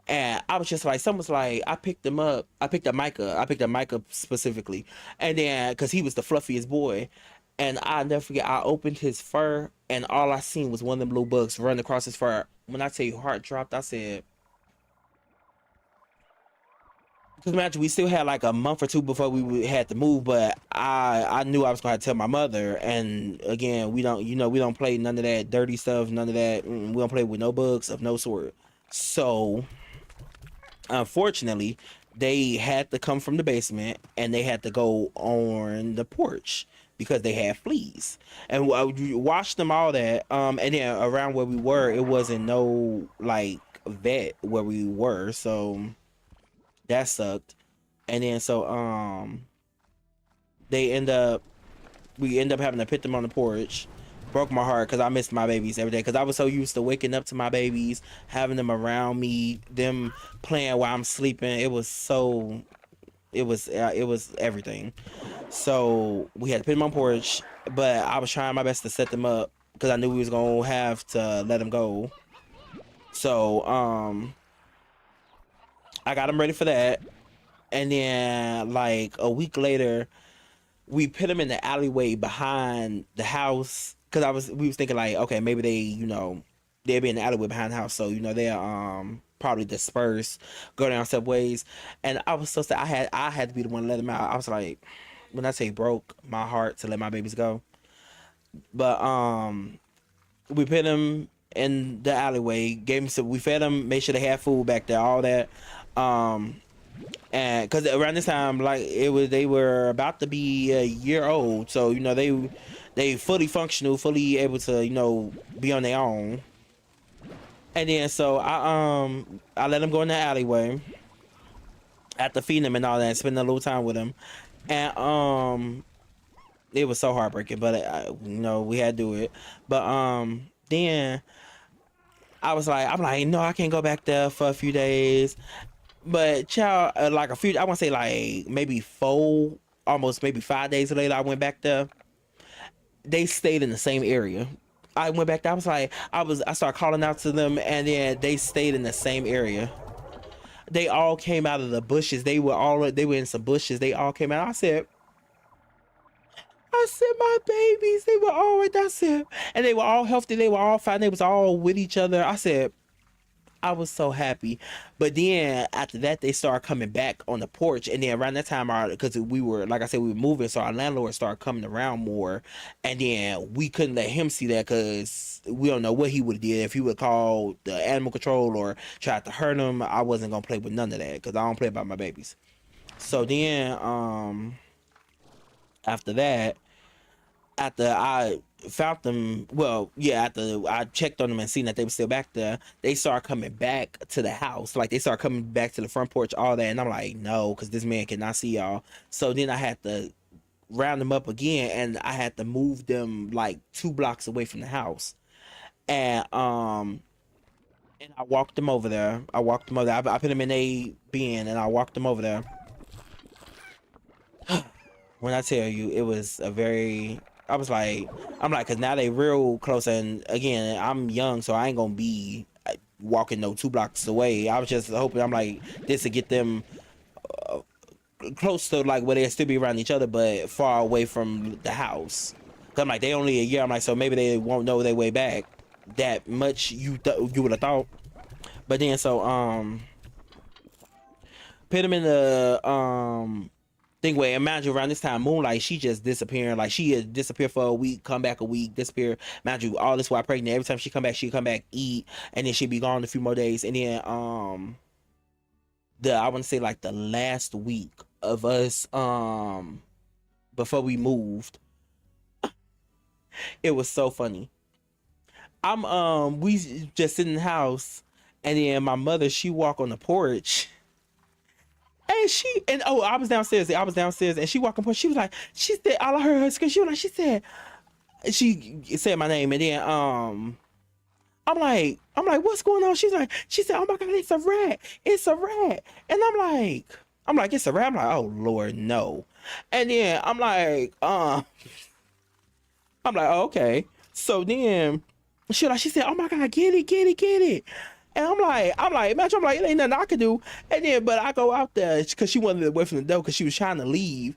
And I was just like, someone's like, I picked him up. I picked up Micah. I picked up Micah specifically. And then, because he was the fluffiest boy. And I'll never forget, I opened his fur, and all I seen was one of them blue bugs run across his fur. When I tell you heart dropped, I said, because imagine we still had like a month or two before we had to move, but I knew I was going to tell my mother. And again, we don't play none of that dirty stuff, none of that. We don't play with no bugs of no sort. So unfortunately, they had to come from the basement and they had to go on the porch because they had fleas. And we washed them, all that. And then around where we were, it wasn't no like vet where we were, so that sucked. And then so they end up we end up having to put them on the porch. Broke my heart because I missed my babies every day, because I was so used to waking up to my babies, having them around me, them playing while I'm sleeping. It was everything. So we had to put them on porch, but I was trying my best to set them up because I knew we was gonna have to let them go. So I got them ready for that, and then like a week later, we put them in the alleyway behind the house because we was thinking like, okay, maybe they'll be in the alleyway behind the house, so they'll probably disperse, go down subways. And I was so sad. I had to be the one to let them out. I was like, when I say broke my heart to let my babies go, but we put them in the alleyway, gave them some, we fed them, made sure they had food back there, all that. um and because around this time, like, they were about to be a year old, so they fully functional, fully able to be on their own. And then so I let them go in the alleyway after feeding them and all that, and spending a little time with them. And it was so heartbreaking, but we had to do it. But then I'm like, no, I can't go back there for a few days. But child, like a few, I want to say like maybe four, almost maybe 5 days later, I went back there. They stayed in the same area. I went back there. I was like, I started calling out to them, and then they stayed in the same area. They all came out of the bushes. They were in some bushes. They all came out. I said, my babies, they were all right. I said, and they were all healthy. They were all fine. They was all with each other. I said, I was so happy. But then after that, they started coming back on the porch. And then around that time, because we were, like I said, we were moving, so our landlord started coming around more. And then we couldn't let him see that because we don't know what he would have did. If he would call the animal control or tried to hurt him, I wasn't gonna play with none of that because I don't play about my babies. So then, after that, after I found them, well, yeah, after I checked on them and seen that they were still back there, they started coming back to the house. Like, they started coming back to the front porch, all that. And I'm like, no, because this man cannot see y'all. So then I had to round them up again, and I had to move them like 2 blocks away from the house. And I walked them over there. I put them in a bin, and I walked them over there. When I tell you, it was a very, I was like, I'm like, cause now they real close, and again, I'm young, so I ain't gonna be walking no 2 blocks away. I was just hoping, I'm like, this to get them close to like where they still be around each other, but far away from the house. Cause I'm like, they only a year. I'm like, so maybe they won't know their way back that much. You would have thought. But then so put them in the thing where, imagine around this time, Moonlight, she just disappearing. Like, she had disappeared for a week, come back a week, disappear. Imagine all this while pregnant. Every time she come back, eat, and then she'd be gone a few more days. And then I want to say like the last week of us before we moved, it was so funny. We just sit in the house, and then my mother, she walk on the porch, And oh, I was downstairs. And she walked up. She was like, she said, all I heard her scream. She said my name, and then I'm like, what's going on? She said, oh my God, it's a rat. It's a rat. And I'm like, it's a rat. I'm like, oh Lord, no. And then I'm like, oh, okay. So then she said, oh my God, get it, get it, get it. And imagine, it ain't nothing I could do. And then, but I go out there because she wanted away from the door because she was trying to leave.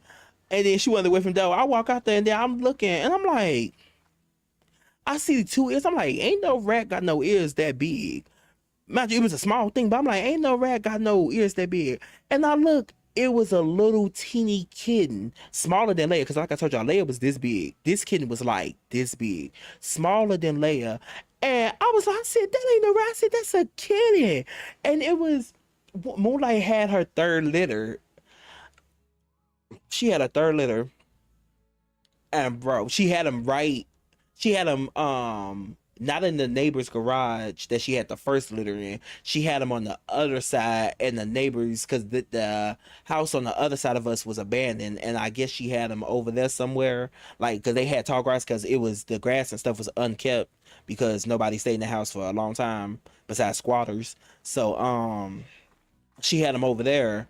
And then she wanted away from the door. I walk out there and then I'm looking and I'm like, I see 2 ears. I'm like, ain't no rat got no ears that big. Mind you, it was a small thing, but I'm like, ain't no rat got no ears that big. And I look, it was a little teeny kitten, smaller than Leia, because like I told y'all, Leia was this big. This kitten was like this big, smaller than Leia. And I said, that ain't no rat. I said, that's a kitten. And it was, Moonlight had her third litter. She had a third litter. And bro, she had them not in the neighbor's garage that she had the first litter in. She had them on the other side, and the neighbors, because the house on the other side of us was abandoned, and I guess she had them over there somewhere, like because they had tall grass, because it was the grass and stuff was unkept because nobody stayed in the house for a long time besides squatters. So she had them over there,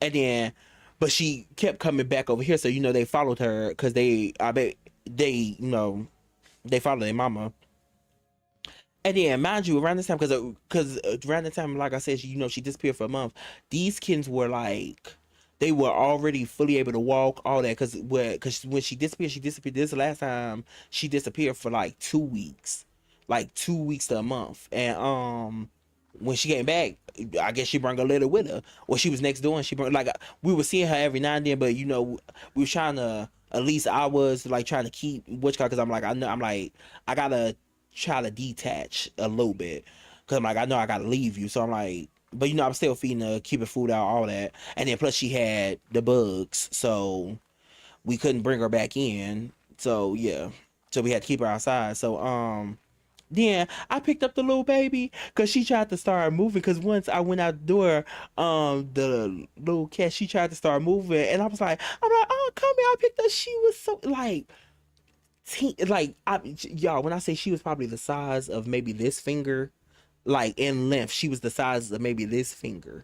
and then but she kept coming back over here. So they followed her because I bet they they followed their mama. And then, mind you, around this time, because around the time, like I said, she disappeared for a month. These kids were like, they were already fully able to walk, all that. Because when she disappeared. This last time she disappeared for like 2 weeks to a month. And when she came back, I guess she brought a litter with her, or she was next door, and she brought, like, we were seeing her every now and then, but we were trying to, at least I was like trying to keep because I'm like, I gotta try to detach a little bit, because I'm like, I know I gotta leave you, so I'm like, but I'm still feeding her, keeping food out, all that. And then plus she had the bugs, so we couldn't bring her back in, so yeah, so we had to keep her outside. So then I picked up the little baby because she tried to start moving. Because once I went out the door, the little cat, she tried to start moving, and I'm like, oh, come here. I picked up. She was so like, y'all. When I say she was probably the size of maybe this finger, like in length, she was the size of maybe this finger.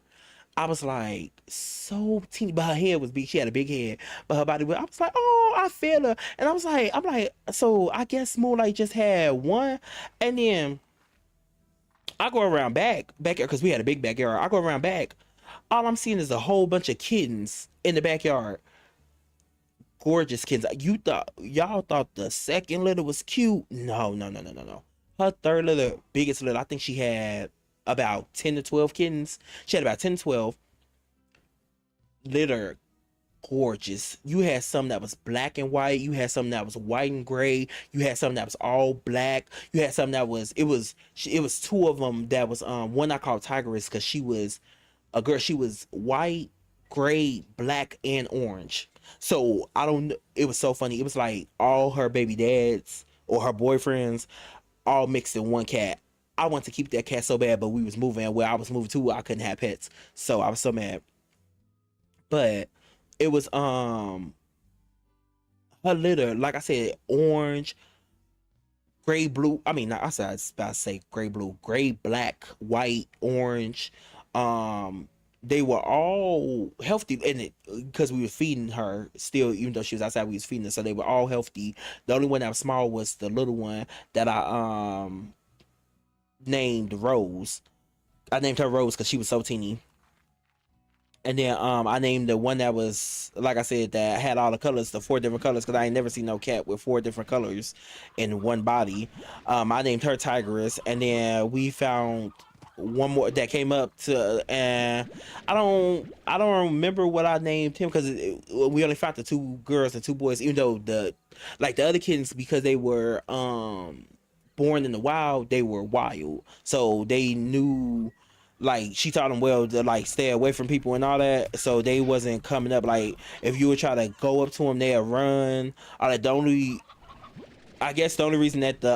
I was like, so teeny, but her head was big. She had a big head, but her body was. I was like, oh, I feel her, and I'm like, so I guess Moonlight just had one, and then I go around backyard, because we had a big backyard. I go around back, all I'm seeing is a whole bunch of kittens in the backyard, gorgeous kittens. Y'all thought the second litter was cute? No, no, no, no, no, no. Her third litter, biggest litter, I think she had about 10 to 12 kittens. She had about 10 to 12 litter, gorgeous. You had some that was black and white. You had some that was white and gray. You had some that was all black. You had some that was it was two of them that was one I called Tigress because she was a girl. She was white, gray, black, and orange. So I don't. It was so funny. It was like all her baby dads or her boyfriends all mixed in one cat. I wanted to keep that cat so bad, but we was moving, and where I was moving to, I couldn't have pets. So I was so mad. But it was her litter, like I said, orange, gray, blue. I mean, I said I was about to say gray, blue, gray, black, white, orange. They were all healthy, and it because we were feeding her still, even though she was outside, we was feeding her, so they were all healthy. The only one that was small was the little one that I named Rose. I named her Rose because she was so teeny. And then I named the one that was, like I said, that had all the colors, the 4 different colors, because I ain't never seen no cat with 4 different colors in one body. I named her Tigress, and then we found one more that came up to, and I don't remember what I named him, because we only found the 2 girls and 2 boys, even though the other kittens, because they were born in the wild, they were wild, so they knew, like, she taught them well to like stay away from people and all that, so they wasn't coming up. Like, if you would try to go up to them, they'd run. All that. I guess the only reason that the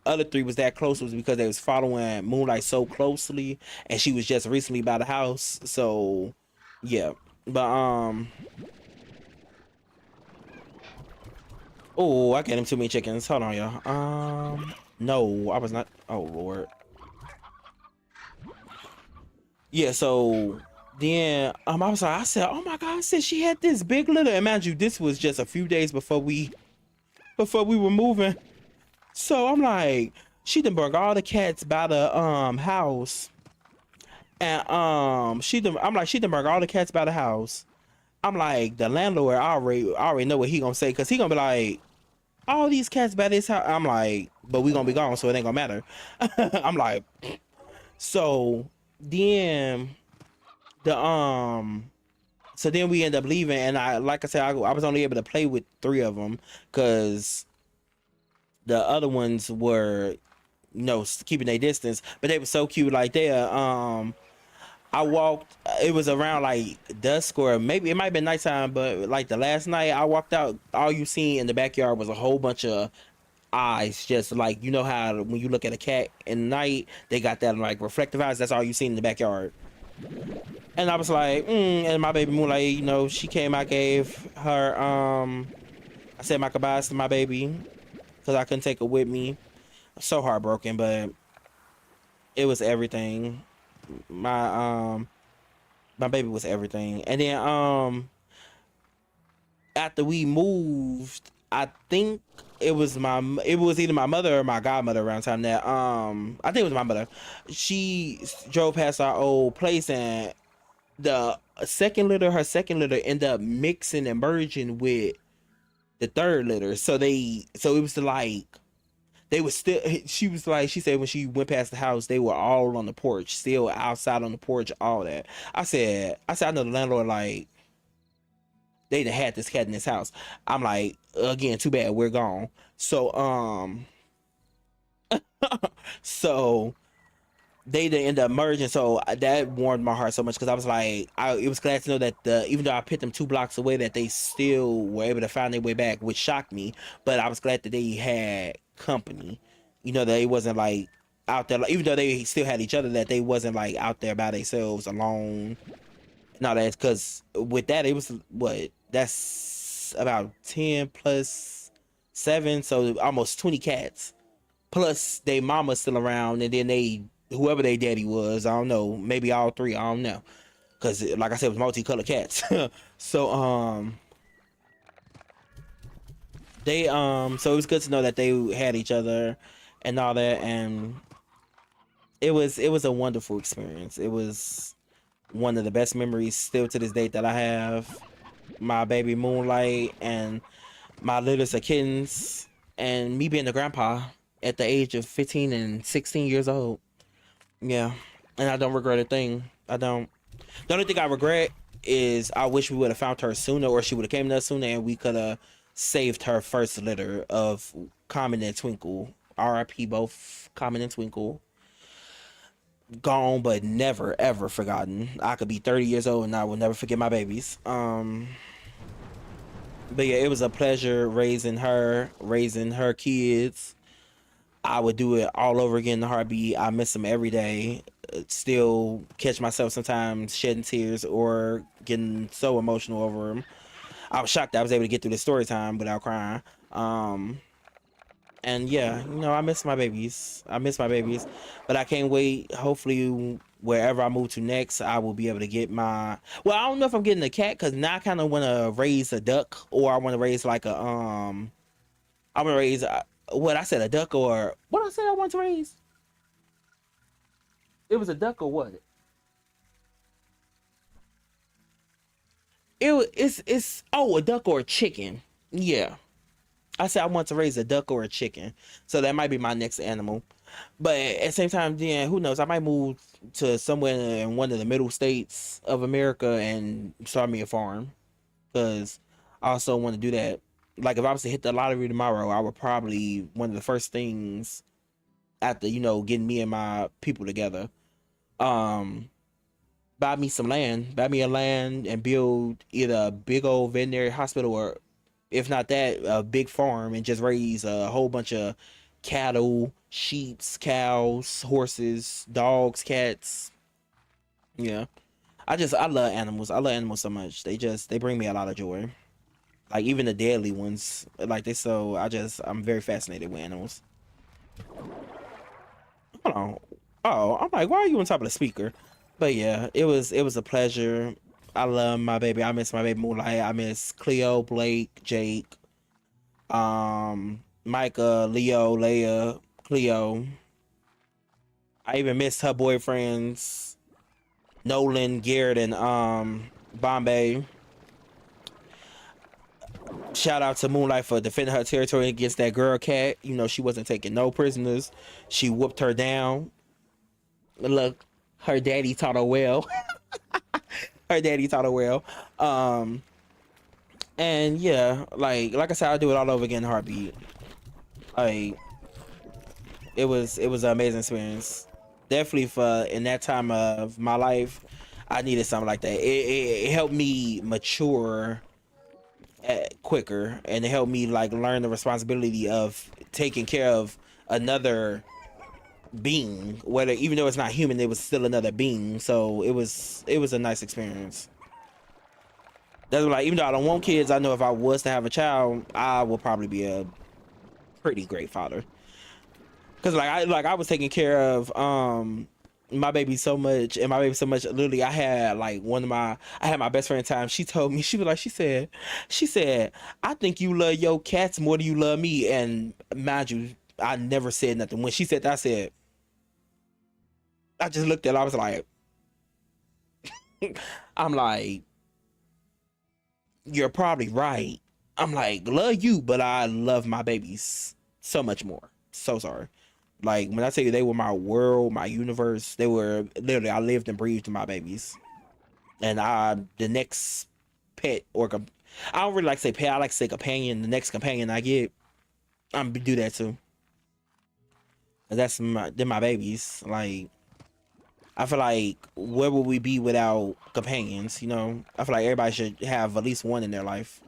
other 3 was that close was because they was following Moonlight so closely, and she was just recently by the house, so Yeah, but oh, I gave him too many chickens. Hold on, y'all. No, I was not. Oh Lord. Yeah, so then I was like, I said, oh my God, I said she had this big litter. And mind you, this was just a few days before we were moving. So I'm like, she done brought all the cats by the house. And I'm like, she done brought all the cats by the house. I'm like, the landlord I already know what he gonna say, cause he gonna be like, all these cats by this house. I'm like, but we gonna be gone, so it ain't gonna matter. I'm like, so then the so then we end up leaving, and like I said, I was only able to play with 3 of them, because the other ones were, keeping their distance, but they were so cute. Like I walked, it was around like dusk, or maybe it might have been nighttime, but like the last night I walked out, all you seen in the backyard was a whole bunch of eyes, just like, you know how when you look at a cat in the night, they got that like reflective eyes. That's all you seen in the backyard. And I was like, and my baby Moonlight, she came, I gave her, I said my goodbyes to my baby, because I couldn't take her with me. So heartbroken, but it was everything. My my baby was everything. And then after we moved, I think it was either my mother or my godmother around time that I think it was my mother. She drove past our old place, and her second litter ended up mixing and merging with the third litter. So it was like they were still, she was like, she said when she went past the house, they were all on the porch, still outside on the porch, all that. I know the landlord, like, they done had this cat in this house. I'm like, again, too bad, we're gone. So so they didn't end up merging. So that warmed my heart so much, because I was like, it was glad to know that even though I put them 2 blocks away, that they still were able to find their way back, which shocked me. But I was glad that they had company. They wasn't like out there, like, even though they still had each other, that they wasn't like out there by themselves alone. No, that's because with that, it was what, that's about 10 plus 7, so almost 20 cats. Plus, they mama still around, and then whoever they daddy was, I don't know, maybe all 3, I don't know, because like I said, it was multicolored cats. So so it was good to know that they had each other and all that, and it was a wonderful experience. It was one of the best memories still to this date that I have. My baby Moonlight and my litters of kittens, and me being the grandpa at the age of 15 and 16 years old. Yeah, and I don't regret a thing. I don't. The only thing I regret is I wish we would have found her sooner, or she would have came to us sooner, and we could have saved her first litter of Common and Twinkle. R.I.P. both Common and Twinkle. Gone, but never ever forgotten. I could be 30 years old and I will never forget my babies. But yeah, it was a pleasure raising her kids. I would do it all over again in a heartbeat. I miss them every day. Still catch myself sometimes shedding tears or getting so emotional over them. I was shocked that I was able to get through the story time without crying. And yeah, I miss my babies. But I can't wait. Hopefully, wherever I move to next, I will be able to get my. Well, I don't know if I'm getting a cat, because now I kind of want to raise a duck, or I want to raise like a I'm gonna raise what I said, a duck, or what I said I want to raise. It was a duck or what? It's a duck or a chicken. Yeah, I said I want to raise a duck or a chicken, so that might be my next animal. But at the same time, then who knows? I might move to somewhere in one of the middle states of America and start me a farm, because I also want to do that. Like if I was to hit the lottery tomorrow, I would probably, one of the first things after getting me and my people together, um, buy me a land, and build either a big old veterinary hospital, or if not that, a big farm, and just raise a whole bunch of cattle, sheep, cows, horses, dogs, cats. Yeah, I love animals. I love animals so much. They bring me a lot of joy. Like even the deadly ones. Like they so I'm very fascinated with animals. Hold on. Oh, I'm like, why are you on top of the speaker? But yeah, it was a pleasure. I love my baby. I miss my baby Moonlight. I miss Cleo, Blake, Jake, Micah, Leo, Leia, Cleo. I even missed her boyfriends, Nolan, Garrett, and Bombay. Shout out to Moonlight for defending her territory against that girl cat. You know, she wasn't taking no prisoners. She whooped her down. Look, her daddy taught her well. Her daddy taught her well. And yeah, like I said, I'll do it all over again in a heartbeat. Like it was an amazing experience. Definitely for in that time of my life, I needed something like that. It helped me mature quicker, and it helped me like learn the responsibility of taking care of another being, whether even though it's not human, it was still another being. So it was a nice experience. That's like, even though I don't want kids, I know if I was to have a child, I would probably be a pretty great father. Because I was taking care of my baby so much, and my baby so much. Literally, I had like I had my best friend time. She told me, she said, I think you love your cats more than you love me. And mind you, I never said nothing. When she said that, I just looked at her, I was like, I'm like, you're probably right. I'm like, love you, but I love my babies so much more. So sorry. Like when I tell you they were my world, my universe, they were literally, I lived and breathed my babies. And the next pet I don't really like to say pet, I like to say companion. The next companion I get, I'm gonna do that too. And they're my babies. Like I feel like where would we be without companions? You know, I feel like everybody should have at least one in their life.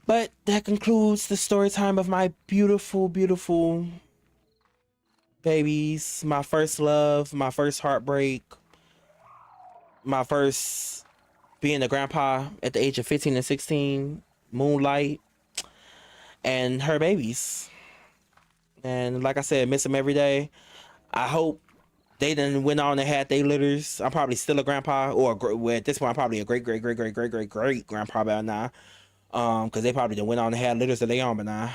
But that concludes the story time of my beautiful, beautiful babies. My first love, my first heartbreak, my first being a grandpa at the age of 15 and 16, Moonlight, and her babies. And like I said, miss them every day. I hope they then went on and had their litters. I'm probably still a grandpa, or well, at this point, I'm probably a great, great, great, great, great, great, great grandpa by now. Because they probably done went on and had litters of their own by now.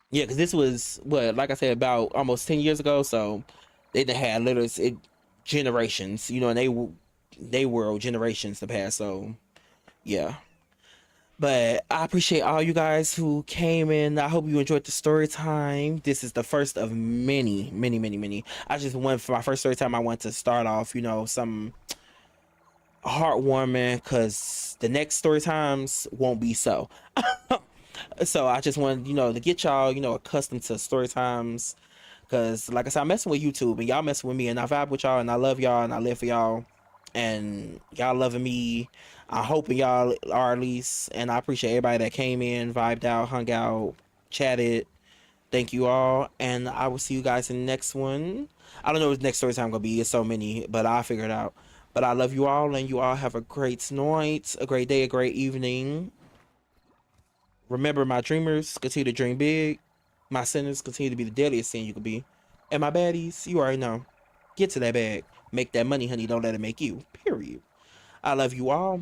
Yeah, because this was what, like I said, about almost 10 years ago. So they done had litters, generations, you know, and they were generations to pass. So yeah. But I appreciate all you guys who came in. I hope you enjoyed the story time. This is the first of many, many, many, many. I just went for my first story time. I want to start off, you know, some heartwarming, because the next story times won't be so. So I just wanted, you know, to get y'all, you know, accustomed to story times. Because, like I said, I'm messing with YouTube and y'all messing with me, and I vibe with y'all, and I love y'all, and I live for y'all, and y'all loving me. I hope y'all are, at least. And I appreciate everybody that came in, vibed out, hung out, chatted. Thank you all, and I will see you guys in the next one. I don't know what the next story time gonna be. It's so many, but I'll figure it out. But I love you all, and you all have a great night, a great day, a great evening. Remember, my dreamers, continue to dream big. My sinners, continue to be the deadliest sin you could be. And my baddies, you already know. Get to that bag. Make that money, honey. Don't let it make you. Period. I love you all.